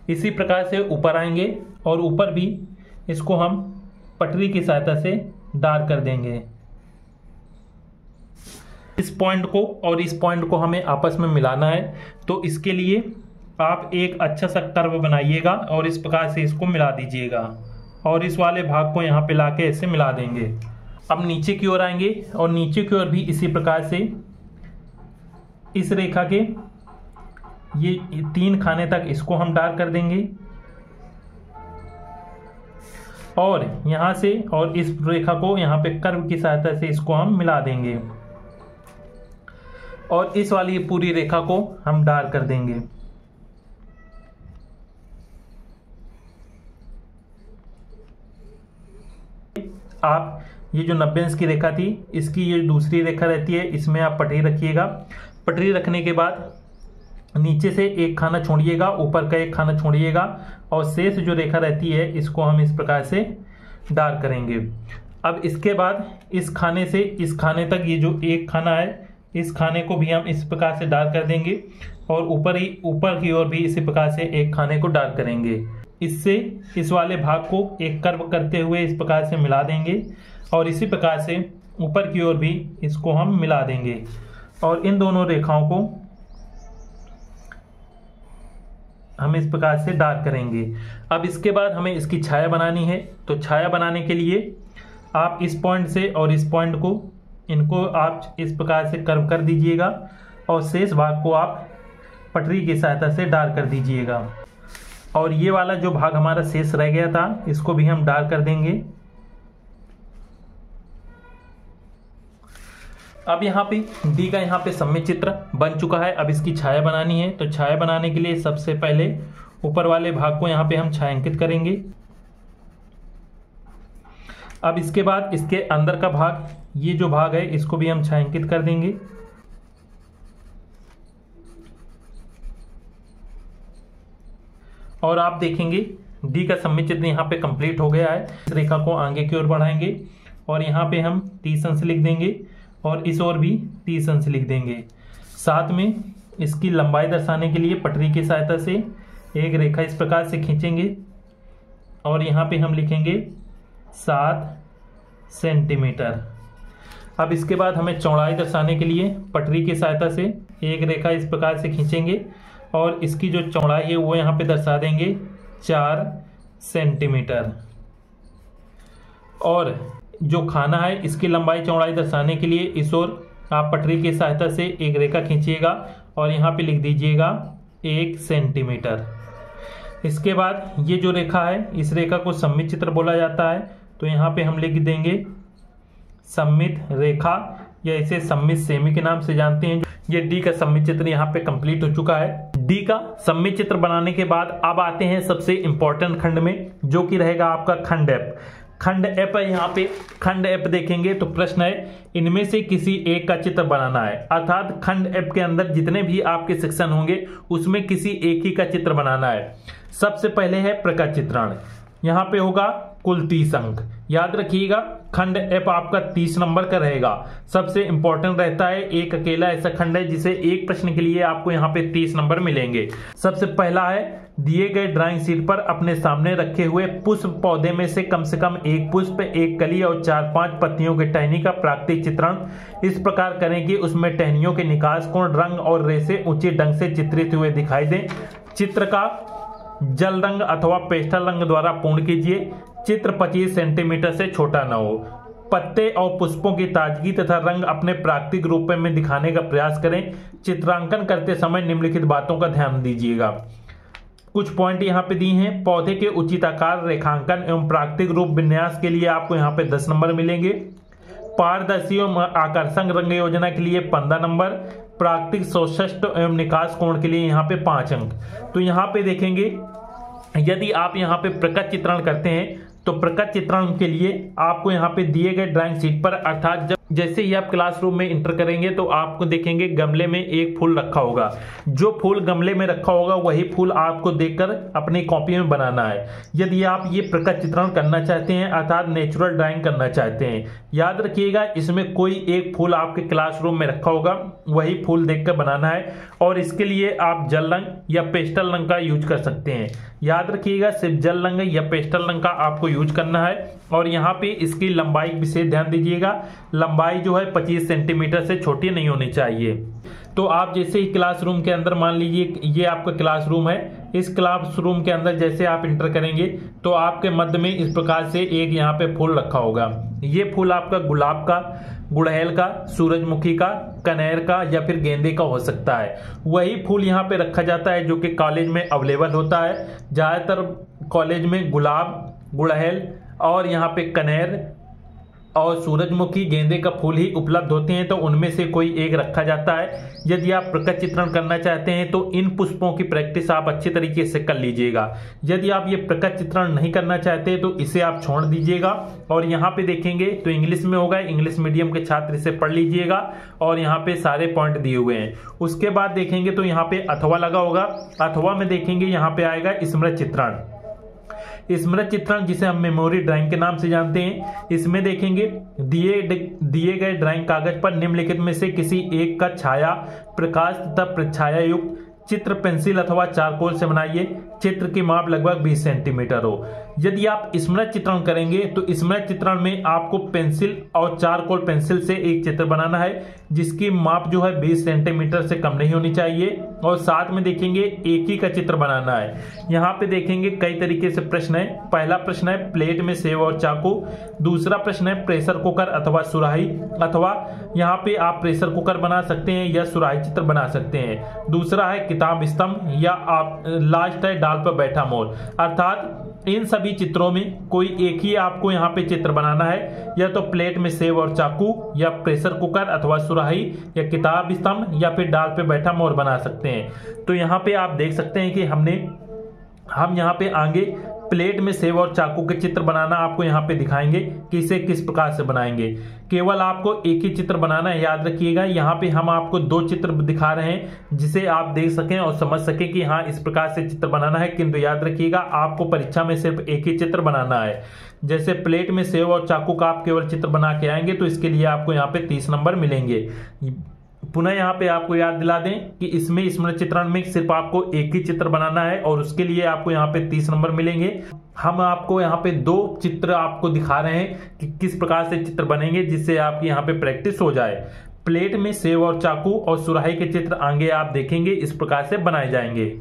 इसी प्रकार से ऊपर आएंगे और ऊपर भी इसको हम पटरी की सहायता से डार्क कर देंगे। इस पॉइंट को और इस पॉइंट को हमें आपस में मिलाना है, तो इसके लिए आप एक अच्छा सा कर्व बनाइएगा और इस प्रकार से इसको मिला दीजिएगा और इस वाले भाग को यहाँ पे लाके ऐसे मिला देंगे। अब नीचे की ओर आएंगे और नीचे की ओर भी इसी प्रकार से इस रेखा के ये 3 खाने तक इसको हम डार्क कर देंगे और यहाँ से और इस रेखा को यहाँ पे कर्व की सहायता से इसको हम मिला देंगे और इस वाली पूरी रेखा को हम डार्क कर देंगे। आप ये जो 90 अंश की रेखा थी इसकी ये दूसरी रेखा रहती है इसमें आप पटरी रखिएगा। पटरी रखने के बाद नीचे से एक खाना छोड़िएगा, ऊपर का एक खाना छोड़िएगा और शेष जो रेखा रहती है इसको हम इस प्रकार से डार्क करेंगे। अब इसके बाद इस खाने से इस खाने तक ये जो एक खाना है, इस खाने को भी हम इस प्रकार से डार्क कर देंगे और ऊपर की ओर भी इसी प्रकार से एक खाने को डार्क करेंगे। इससे इस वाले भाग को एक कर्व करते हुए इस प्रकार से मिला देंगे और इसी प्रकार से ऊपर की ओर भी इसको हम मिला देंगे और इन दोनों रेखाओं को हम इस प्रकार से डार्क करेंगे। अब इसके बाद हमें इसकी छाया बनानी है। तो छाया बनाने के लिए आप इस पॉइंट से और इस पॉइंट को, इनको आप इस प्रकार से कर्व कर दीजिएगा और शेष भाग को आप पटरी की सहायता से डार्क कर दीजिएगा। और ये वाला जो भाग हमारा शेष रह गया था, इसको भी हम डार्क कर देंगे। अब यहाँ पे डी का यहाँ पे सममित चित्र बन चुका है। अब इसकी छाया बनानी है। तो छाया बनाने के लिए सबसे पहले ऊपर वाले भाग को यहाँ पे हम छायांकित करेंगे। अब इसके बाद इसके अंदर का भाग, ये जो भाग है, इसको भी हम छायांकित कर देंगे। और आप देखेंगे डी का सममित चित्र यहाँ पे कंप्लीट हो गया है। इस रेखा को आगे की ओर बढ़ाएंगे और यहाँ पे हम 30 अंश लिख देंगे और इस ओर भी 30 अंश लिख देंगे। साथ में इसकी लंबाई दर्शाने के लिए पटरी की सहायता से एक रेखा इस प्रकार से खींचेंगे और यहाँ पे हम लिखेंगे 7 सेंटीमीटर। अब इसके बाद हमें चौड़ाई दर्शाने के लिए पटरी की सहायता से एक रेखा इस प्रकार से खींचेंगे और इसकी जो चौड़ाई है वो यहाँ पे दर्शा देंगे 4 सेंटीमीटर। और जो खाना है, इसकी लंबाई चौड़ाई दर्शाने के लिए इस ओर आप पटरी की सहायता से एक रेखा खींचिएगा और यहाँ पे लिख दीजिएगा 1 सेंटीमीटर। इसके बाद ये जो रेखा है, इस रेखा को सममित चित्र बोला जाता है। तो यहाँ पे हम लिख देंगे सममित रेखा, या इसे सममित सेमी के नाम से जानते हैं। ये डी का सममित चित्र यहाँ पे कंप्लीट हो चुका है। डी का सममित चित्र बनाने के बाद अब आते हैं सबसे इंपॉर्टेंट खंड में, जो कि रहेगा आपका खंड एफ। खंड एफ है। यहाँ पे खंड एफ देखेंगे तो प्रश्न है, इनमें से किसी एक का चित्र बनाना है। अर्थात खंड एफ के अंदर जितने भी आपके सेक्शन होंगे उसमें किसी एक ही का चित्र बनाना है। सबसे पहले है प्रकट चित्रण। यहाँ पे होगा कुल 30 अंक। याद रखिएगा खंड एफ आपका 30 नंबर का रहेगा। सबसे इंपॉर्टेंट रहता है, एक अकेला ऐसा खंड है जिसे एक प्रश्न के लिए आपको यहाँ पे 30 नंबर मिलेंगे। सबसे पहला है, दिए गए ड्राइंग शीट पर अपने सामने रखे हुए पुष्प पौधे में से कम एक पुष्प, एक कली और 4-5 पत्तियों के टहनी का प्राकृतिक चित्रण इस प्रकार करें कि उसमें टहनियों के निकास कोण, रंग और रेशे उचित ढंग से चित्रित हुए दिखाई दें। चित्र का जल रंग अथवा पेस्टल रंग द्वारा पूर्ण कीजिए। चित्र 25 सेंटीमीटर से छोटा न हो। पत्ते और पुष्पों की ताजगी तथा रंग अपने प्राकृतिक रूप में दिखाने का प्रयास करें। चित्रांकन करते समय निम्नलिखित बातों का ध्यान दीजिएगा। कुछ पॉइंट यहाँ पे दिए हैं। पौधे के उचित आकार, रेखांकन एवं प्राकृतिक रूप विन्यास के लिए आपको यहाँ पे 10 नंबर मिलेंगे। पारदर्शी एवं आकर्षक रंग योजना के लिए 15 नंबर। प्राकृतिक सौष्ठव एवं निकास कोण के लिए यहाँ पे 5 अंक। तो यहाँ पे देखेंगे, यदि आप यहाँ पे प्रकट चित्रण करते हैं तो प्रकट चित्रण के लिए आपको यहाँ पे दिए गए ड्राइंग शीट पर, अर्थात जैसे ही आप क्लासरूम में इंटर करेंगे तो आपको देखेंगे गमले में एक फूल रखा होगा। जो फूल गमले में रखा होगा वही फूल आपको देखकर अपनी कॉपी में बनाना है। यदि आप ये प्रकट चित्रण करना चाहते हैं, अर्थात नेचुरल ड्राइंग करना चाहते हैं, याद रखिएगा इसमें कोई एक फूल आपके क्लासरूम में रखा होगा, वही फूल देखकर बनाना है। और इसके लिए आप जल रंग या पेस्टल रंग का यूज कर सकते हैं। याद रखिएगा सिर्फ जल रंग या पेस्टल रंग का आपको यूज करना है। और यहाँ पे इसकी लंबाई विशेष ध्यान दीजिएगा। लंबाई जो है 25 सेंटीमीटर से छोटी नहीं होनी चाहिए। तो आप जैसे ही क्लासरूम के अंदर, मान लीजिए ये आपका क्लासरूम है, इस क्लासरूम के अंदर जैसे आप इंटर करेंगे तो आपके मध्य में इस प्रकार से एक यहाँ पे फूल रखा होगा। ये फूल आपका गुलाब का, गुड़हल का, सूरजमुखी का, कनेर का या फिर गेंदे का हो सकता है। वही फूल यहाँ पे रखा जाता है जो कि कॉलेज में अवेलेबल होता है। ज्यादातर कॉलेज में गुलाब, गुड़हल और यहाँ पे कनेर और सूरजमुखी, गेंदे का फूल ही उपलब्ध होते हैं, तो उनमें से कोई एक रखा जाता है। यदि आप प्रकट चित्रण करना चाहते हैं तो इन पुष्पों की प्रैक्टिस आप अच्छे तरीके से कर लीजिएगा। यदि आप ये प्रकट चित्रण नहीं करना चाहते तो इसे आप छोड़ दीजिएगा। और यहाँ पे देखेंगे तो इंग्लिश में होगा, इंग्लिश मीडियम के छात्र इसे पढ़ लीजिएगा और यहाँ पे सारे पॉइंट दिए हुए हैं। उसके बाद देखेंगे तो यहाँ पे अथवा लगा होगा। अथवा में देखेंगे यहाँ पे आएगा स्मृत चित्रण। स्मृति चित्रण, जिसे हम मेमोरी ड्राइंग के नाम से जानते हैं, इसमें देखेंगे दिए गए ड्राइंग कागज पर निम्नलिखित में से किसी एक का छाया, प्रकाश तथा प्रछाया युक्त चित्र पेंसिल अथवा चारकोल से बनाइए। चित्र की माप लगभग 20 सेंटीमीटर हो। यदि आप स्मृति चित्रण करेंगे तो स्मृति चित्रण में आपको पेंसिल और चारकोल पेंसिल से एक चित्र बनाना है जिसकी माप जो है 20 सेंटीमीटर से कम नहीं होनी चाहिए, और साथ में देखेंगे एक ही का चित्र बनाना है। यहाँ पे देखेंगे कई तरीके से प्रश्न है। पहला प्रश्न है प्लेट में सेव और चाकू, दूसरा प्रश्न है प्रेशर कुकर अथवा सुराही, अथवा यहाँ पे आप प्रेशर कुकर बना सकते हैं या सुराही चित्र बना सकते हैं। दूसरा है किताब स्तंभ, या आप लास्ट है डाल पर बैठा मोर। अर्थात इन सभी चित्रों में कोई एक ही आपको यहाँ पे चित्र बनाना है, या तो प्लेट में सेव और चाकू, या प्रेशर कुकर अथवा सुराही, या किताब स्तंभ, या फिर डाल पे बैठा मोर बना सकते हैं। तो यहाँ पे आप देख सकते हैं कि हम यहाँ पे आगे प्लेट में सेव और चाकू के चित्र बनाना आपको यहाँ पे दिखाएंगे कि इसे किस प्रकार से बनाएंगे। केवल आपको एक ही चित्र बनाना है, याद रखिएगा। यहाँ पे हम आपको दो चित्र दिखा रहे हैं जिसे आप देख सकें और समझ सकें कि हाँ इस प्रकार से चित्र बनाना है, किंतु याद रखिएगा आपको परीक्षा में सिर्फ एक ही चित्र बनाना है। जैसे प्लेट में सेव और चाकू का आप केवल चित्र बना के आएंगे तो इसके लिए आपको यहाँ पे 30 नंबर मिलेंगे। पुनः यहाँ पे आपको याद दिला दें कि इसमें स्मृति चित्रण में सिर्फ आपको एक ही चित्र बनाना है और उसके लिए आपको यहाँ पे 30 नंबर मिलेंगे। हम आपको यहाँ पे दो चित्र आपको दिखा रहे हैं कि किस प्रकार से चित्र बनेंगे, जिससे आपकी यहाँ पे प्रैक्टिस हो जाए। प्लेट में सेव और चाकू और सुराही के चित्र आगे आप देखेंगे इस प्रकार से बनाए जाएंगे।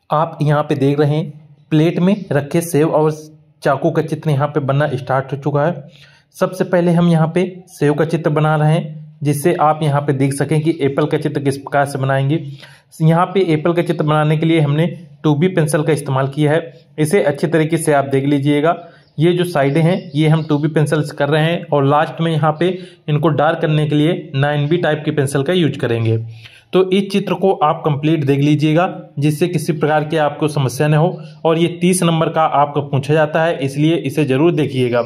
आप यहाँ पे देख रहे हैं प्लेट में रखे सेव और चाकू का चित्र यहाँ पे बनना स्टार्ट हो चुका है। सबसे पहले हम यहाँ पे सेव का चित्र बना रहे हैं, जिससे आप यहाँ पे देख सकें कि एप्पल का चित्र किस प्रकार से बनाएंगे। यहाँ पे एप्पल का चित्र बनाने के लिए हमने 2B पेंसिल का इस्तेमाल किया है। इसे अच्छे तरीके से आप देख लीजिएगा। ये जो साइडें हैं ये हम 2B पेंसिल से कर रहे हैं, और लास्ट में यहाँ पे इनको डार्क करने के लिए 9B टाइप की पेंसिल का यूज करेंगे। तो इस चित्र को आप कंप्लीट देख लीजिएगा, जिससे किसी प्रकार की आपको समस्या न हो। और ये 30 नंबर का आपको पूछा जाता है, इसलिए इसे जरूर देखिएगा।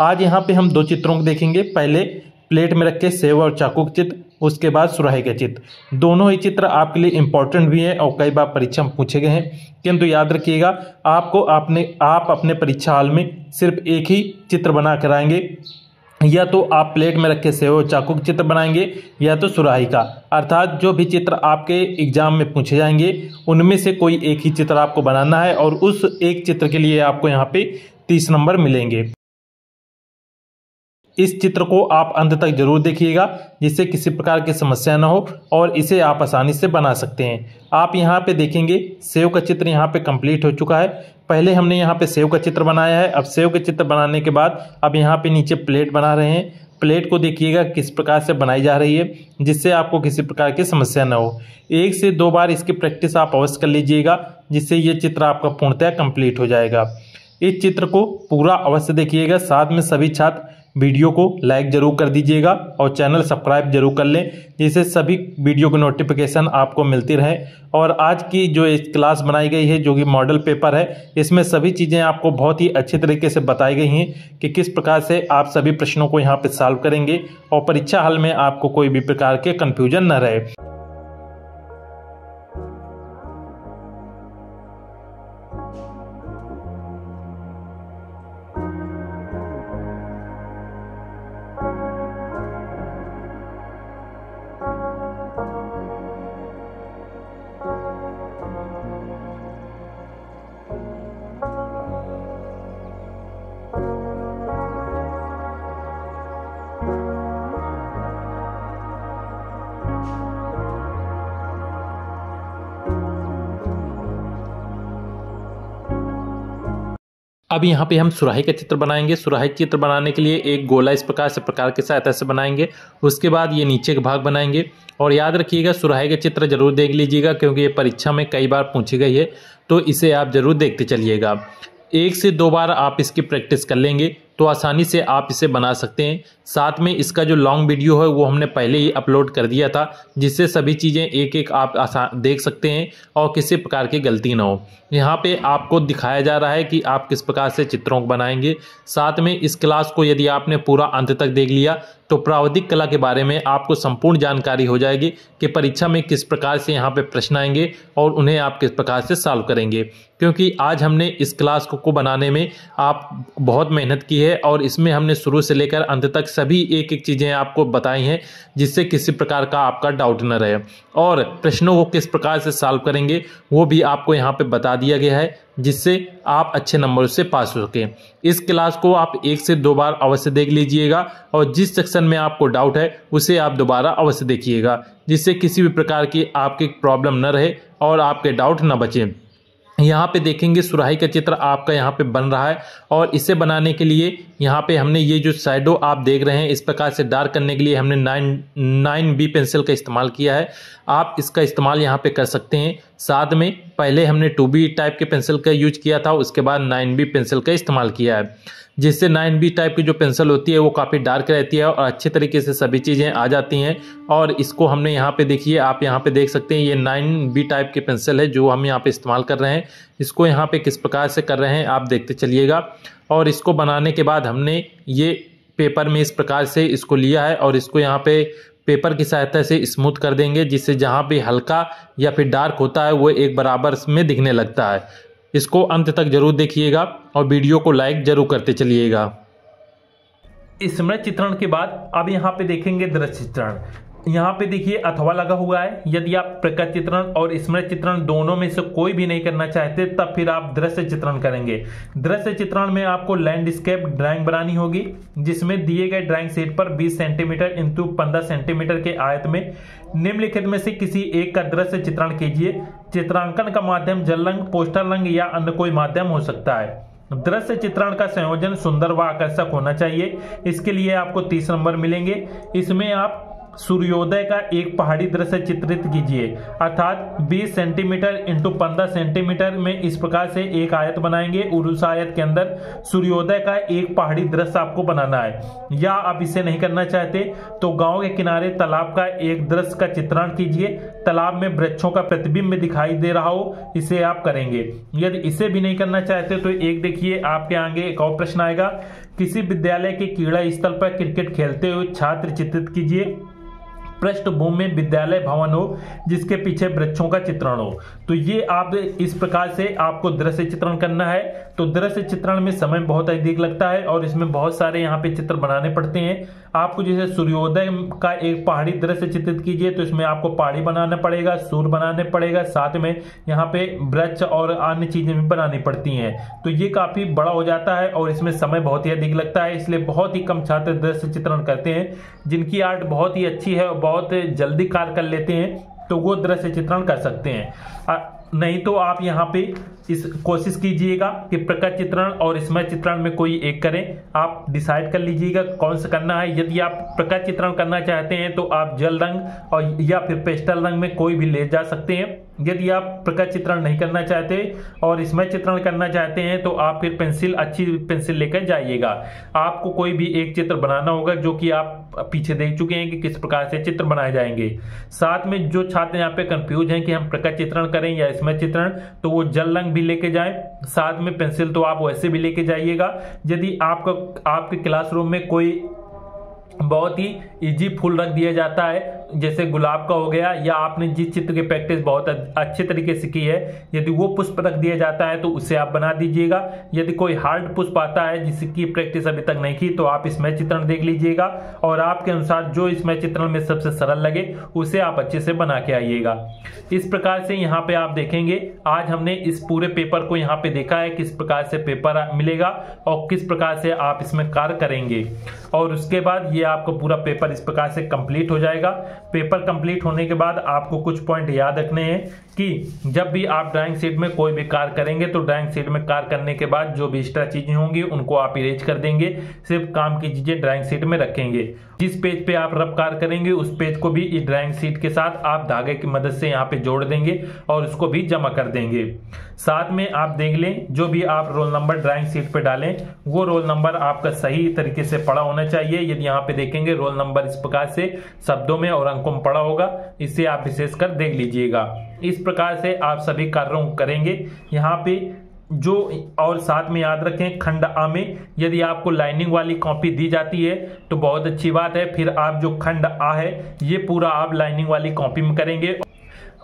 आज यहाँ पे हम दो चित्रों को देखेंगे। पहले प्लेट में रखे सेव और चाकू के चित्र, उसके बाद सुराही के चित्र। दोनों ही चित्र आपके लिए इंपॉर्टेंट भी हैं और कई बार परीक्षा में पूछे गए हैं, किंतु याद रखिएगा आप अपने परीक्षा हॉल में सिर्फ एक ही चित्र बना कर आएंगे। या तो आप प्लेट में रखे सेव और चाकू के चित्र बनाएंगे, या तो सुराही का। अर्थात जो भी चित्र आपके एग्जाम में पूछे जाएंगे उनमें से कोई एक ही चित्र आपको बनाना है, और उस एक चित्र के लिए आपको यहाँ पे 30 नंबर मिलेंगे। इस चित्र को आप अंत तक जरूर देखिएगा, जिससे किसी प्रकार की समस्या ना हो और इसे आप आसानी से बना सकते हैं। आप यहाँ पे देखेंगे सेव का चित्र यहाँ पे कंप्लीट हो चुका है। पहले हमने यहाँ पे सेव का चित्र बनाया है। अब सेव का चित्र बनाने के बाद अब यहाँ पे नीचे प्लेट बना रहे हैं। प्लेट को देखिएगा किस प्रकार से बनाई जा रही है, जिससे आपको किसी प्रकार की समस्या ना हो। 1 से 2 बार इसकी प्रैक्टिस आप अवश्य कर लीजिएगा, जिससे ये चित्र आपका पूर्णतः कंप्लीट हो जाएगा। इस चित्र को पूरा अवश्य देखिएगा। साथ में सभी छात्र वीडियो को लाइक जरूर कर दीजिएगा और चैनल सब्सक्राइब जरूर कर लें, जिससे सभी वीडियो की नोटिफिकेशन आपको मिलती रहे। और आज की जो एक क्लास बनाई गई है, जो कि मॉडल पेपर है, इसमें सभी चीज़ें आपको बहुत ही अच्छे तरीके से बताई गई हैं कि किस प्रकार से आप सभी प्रश्नों को यहाँ पे सॉल्व करेंगे और परीक्षा हॉल में आपको कोई भी प्रकार के कन्फ्यूजन न रहे। अब यहाँ पे हम सुराही का चित्र बनाएंगे। सुराही चित्र बनाने के लिए एक गोला इस प्रकार की सहायता से बनाएंगे। उसके बाद ये नीचे का भाग बनाएंगे। और याद रखिएगा सुराही का चित्र जरूर देख लीजिएगा, क्योंकि ये परीक्षा में कई बार पूछी गई है, तो इसे आप जरूर देखते चलिएगा। 1 से 2 बार आप इसकी प्रैक्टिस कर लेंगे तो आसानी से आप इसे बना सकते हैं। साथ में इसका जो लॉन्ग वीडियो है वो हमने पहले ही अपलोड कर दिया था, जिससे सभी चीज़ें एक एक आप देख सकते हैं और किसी प्रकार की गलती ना हो। यहाँ पे आपको दिखाया जा रहा है कि आप किस प्रकार से चित्रों को बनाएंगे। साथ में इस क्लास को यदि आपने पूरा अंत तक देख लिया तो प्रावधिक कला के बारे में आपको संपूर्ण जानकारी हो जाएगी कि परीक्षा में किस प्रकार से यहाँ पे प्रश्न आएंगे और उन्हें आप किस प्रकार से सॉल्व करेंगे। क्योंकि आज हमने इस क्लास को बनाने में आप बहुत मेहनत की है और इसमें हमने शुरू से लेकर अंत तक सभी एक एक चीज़ें आपको बताई हैं, जिससे किसी प्रकार का आपका डाउट न रहे। और प्रश्नों को किस प्रकार से सॉल्व करेंगे वो भी आपको यहाँ पे बता दिया गया है, जिससे आप अच्छे नंबरों से पास हो सकें। इस क्लास को आप 1 से 2 बार अवश्य देख लीजिएगा और जिस सेक्शन में आपको डाउट है उसे आप दोबारा अवश्य देखिएगा, जिससे किसी भी प्रकार की आपकी प्रॉब्लम न रहे और आपके डाउट न बचे। यहाँ पे देखेंगे सुराही का चित्र आपका यहाँ पे बन रहा है और इसे बनाने के लिए यहाँ पे हमने ये जो शैडो आप देख रहे हैं इस प्रकार से डार्क करने के लिए हमने 9B पेंसिल का इस्तेमाल किया है। आप इसका इस्तेमाल यहाँ पे कर सकते हैं। साथ में पहले हमने 2B टाइप के पेंसिल का यूज किया था, उसके बाद 9B पेंसिल का इस्तेमाल किया है, जिससे 9B टाइप की जो पेंसिल होती है वो काफ़ी डार्क रहती है और अच्छे तरीके से सभी चीज़ें आ जाती हैं। और इसको हमने यहाँ पे देखिए, आप यहाँ पे देख सकते हैं ये 9B टाइप की पेंसिल है जो हम यहाँ पे इस्तेमाल कर रहे हैं। इसको यहाँ पे किस प्रकार से कर रहे हैं आप देखते चलिएगा। और इसको बनाने के बाद हमने ये पेपर में इस प्रकार से इसको लिया है और इसको यहाँ पे पेपर की सहायता से स्मूथ कर देंगे, जिससे जहाँ पे हल्का या फिर डार्क होता है वो एक बराबर में दिखने लगता है। इसको अंत तक जरूर देखिएगा और वीडियो को लाइक जरूर करते चलिएगा। स्मृति चित्रण के बाद अब यहाँ पे देखेंगे दृश्य चित्रण। यहाँ पे देखिए अथवा लगा हुआ है। यदि आप प्रकट चित्रण और स्मृति चित्रण दोनों में से कोई भी नहीं करना चाहते तब फिर आप दृश्य चित्रण करेंगे। दृश्य चित्रण में आपको लैंडस्केप ड्राइंग बनानी होगी, जिसमें दिए गए ड्राइंग शीट पर 20 सेंटीमीटर इंटू 15 सेंटीमीटर के आयत में निम्नलिखित में से किसी एक का दृश्य चित्रण कीजिए। चित्रांकन का माध्यम जल रंग, पोस्टर रंग या अन्य कोई माध्यम हो सकता है। दृश्य चित्रण का संयोजन सुंदर व आकर्षक होना चाहिए। इसके लिए आपको 30 नंबर मिलेंगे। इसमें आप सूर्योदय का एक पहाड़ी दृश्य चित्रित कीजिए, अर्थात 20 सेंटीमीटर इंटू 15 सेंटीमीटर में इस प्रकार से एक आयत बनाएंगे और उस आयत के अंदर सूर्योदय का एक पहाड़ी दृश्य आपको बनाना है। या आप इसे नहीं करना चाहते तो गांव के किनारे तालाब का एक दृश्य का चित्रण कीजिए। तालाब में वृक्षों का प्रतिबिंब दिखाई दे रहा हो, इसे आप करेंगे। यदि इसे भी नहीं करना चाहते तो एक देखिए आपके आगे एक और प्रश्न आएगा। किसी विद्यालय के क्रीड़ा स्थल पर क्रिकेट खेलते हुए छात्र चित्रित कीजिए। पृष्ठभूमि में विद्यालय भवन हो जिसके पीछे वृक्षों का चित्रण हो। तो ये आप इस प्रकार से आपको दृश्य चित्रण करना है। तो दृश्य चित्रण में समय बहुत अधिक लगता है और इसमें बहुत सारे यहाँ पे चित्र बनाने पड़ते हैं। आपको जैसे सूर्योदय का एक पहाड़ी दृश्य चित्रित कीजिए तो इसमें आपको पहाड़ी बनाना पड़ेगा, सूर्य बनाने पड़ेगा, साथ में यहाँ पे वृक्ष और अन्य चीजें भी बनानी पड़ती हैं। तो ये काफी बड़ा हो जाता है और इसमें समय बहुत ही अधिक लगता है, इसलिए बहुत ही कम छात्र दृश्य चित्रण करते हैं। जिनकी आर्ट बहुत ही अच्छी है और बहुत जल्दी कार्य कर लेते हैं तो वो दृश्य चित्रण कर सकते हैं। नहीं तो आप यहाँ पे इस कोशिश कीजिएगा कि प्रकट चित्रण और स्मृति चित्रण में कोई एक करें। आप डिसाइड कर लीजिएगा कौन सा करना है। यदि आप प्रकट चित्रण करना चाहते हैं तो आप जल रंग और या फिर पेस्टल रंग में कोई भी ले जा सकते हैं। यदि आप प्रकट चित्रण नहीं करना चाहते और स्मृति चित्रण करना चाहते हैं तो आप फिर पेंसिल, अच्छी पेंसिल लेकर जाइएगा। आपको कोई भी एक चित्र बनाना होगा जो कि आप पीछे देख चुके हैं कि किस प्रकार से चित्र बनाए जाएंगे। साथ में जो छात्र यहाँ पे कंफ्यूज हैं कि हम प्रकट चित्रण करें या स्मृति चित्रण, तो वो जल रंग भी लेके जाएं, साथ में पेंसिल तो आप वैसे भी लेके जाइएगा। यदि आपके क्लासरूम में कोई बहुत ही इजी फूल रख दिया जाता है जैसे गुलाब का हो गया, या आपने जिस चित्र की प्रैक्टिस बहुत अच्छे तरीके से की है, यदि वो पुष्प रख दिया जाता है तो उसे आप बना दीजिएगा। यदि कोई हार्ड पुष्प आता है जिसकी प्रैक्टिस अभी तक नहीं की तो आप इसमें चित्रण देख लीजिएगा और आपके अनुसार जो इसमें चित्रण में सबसे सरल लगे उसे आप अच्छे से बना के आइएगा। इस प्रकार से यहाँ पे आप देखेंगे आज हमने इस पूरे पेपर को यहाँ पे देखा है किस प्रकार से पेपर मिलेगा और किस प्रकार से आप इसमें कार्य करेंगे। और उसके बाद ये आपका पूरा पेपर इस प्रकार से कंप्लीट हो जाएगा। पेपर कंप्लीट होने के बाद आपको कुछ पॉइंट याद रखने हैं कि जब भी आप ड्राइंग शीट में कोई भी कार्य करेंगे तो ड्राइंग शीट में कार्य करने के बाद जो भी एक्स्ट्रा चीजें होंगी उनको आप इरेज कर देंगे, सिर्फ काम की चीजें ड्राइंग शीट में रखेंगे। जिस पेज पे आप रफ कार्य करेंगे उस पेज को भी इस ड्राइंग शीट के साथ आप धागे की मदद से यहाँ पे जोड़ देंगे और उसको भी जमा कर देंगे। साथ में आप देख लें जो भी आप रोल नंबर ड्राइंग शीट पे डालें वो रोल नंबर आपका सही तरीके से पढ़ा होना चाहिए। यदि यहाँ पे देखेंगे रोल नंबर इस प्रकार से शब्दों में और अंकों में पढ़ा होगा, इसे आप विशेषकर देख लीजिएगा। इस प्रकार से आप सभी कार्यों को करेंगे यहाँ पे जो। और साथ में याद रखें खंड आ में यदि आपको लाइनिंग वाली कॉपी दी जाती है तो बहुत अच्छी बात है, फिर आप जो खंड आ है ये पूरा आप लाइनिंग वाली कॉपी में करेंगे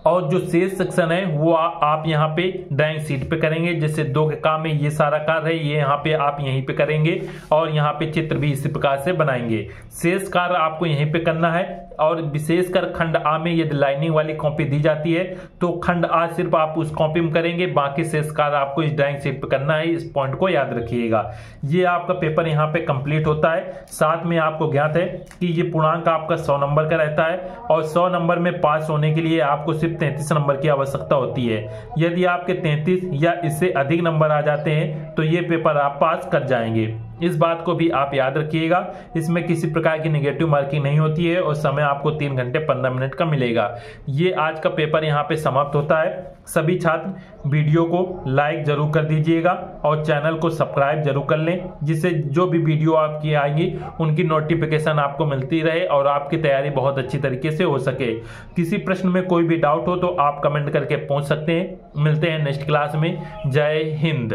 और जो शेष सेक्शन है वो आप यहाँ पे ड्राइंग शीट पे करेंगे। जैसे 2 के काम में ये सारा कार्य है ये यहाँ पे आप यहीं पे करेंगे और यहाँ पे चित्र भी इसी प्रकार से बनाएंगे। शेष कार्य आपको यहीं पे करना है और विशेषकर खंड आ में यदि लाइनिंग वाली कॉपी दी जाती है तो खंड आ सिर्फ आप उस कॉपी में करेंगे, बाकी शेष कार्य आपको इस ड्राइंग शीट पे करना है। इस पॉइंट को याद रखिएगा। ये आपका पेपर यहाँ पे कंप्लीट होता है। साथ में आपको ज्ञात है कि ये पूर्णांक आपका 100 नंबर का रहता है और 100 नंबर में पास होने के लिए आपको सिर्फ 33 नंबर की आवश्यकता होती है। यदि आपके 33 या इससे अधिक नंबर आ जाते हैं तो ये पेपर आप पास कर जाएंगे। इस बात को भी आप याद रखिएगा। इसमें किसी प्रकार की नेगेटिव मार्किंग नहीं होती है और समय आपको 3 घंटे 15 मिनट का मिलेगा। ये आज का पेपर यहाँ पे समाप्त होता है। सभी छात्र वीडियो को लाइक जरूर कर दीजिएगा और चैनल को सब्सक्राइब जरूर कर लें, जिससे जो भी वीडियो आपकी आएंगी उनकी नोटिफिकेशन आपको मिलती रहे और आपकी तैयारी बहुत अच्छी तरीके से हो सके। किसी प्रश्न में कोई भी डाउट हो तो आप कमेंट करके पूछ सकते हैं। मिलते हैं नेक्स्ट क्लास में। जय हिंद।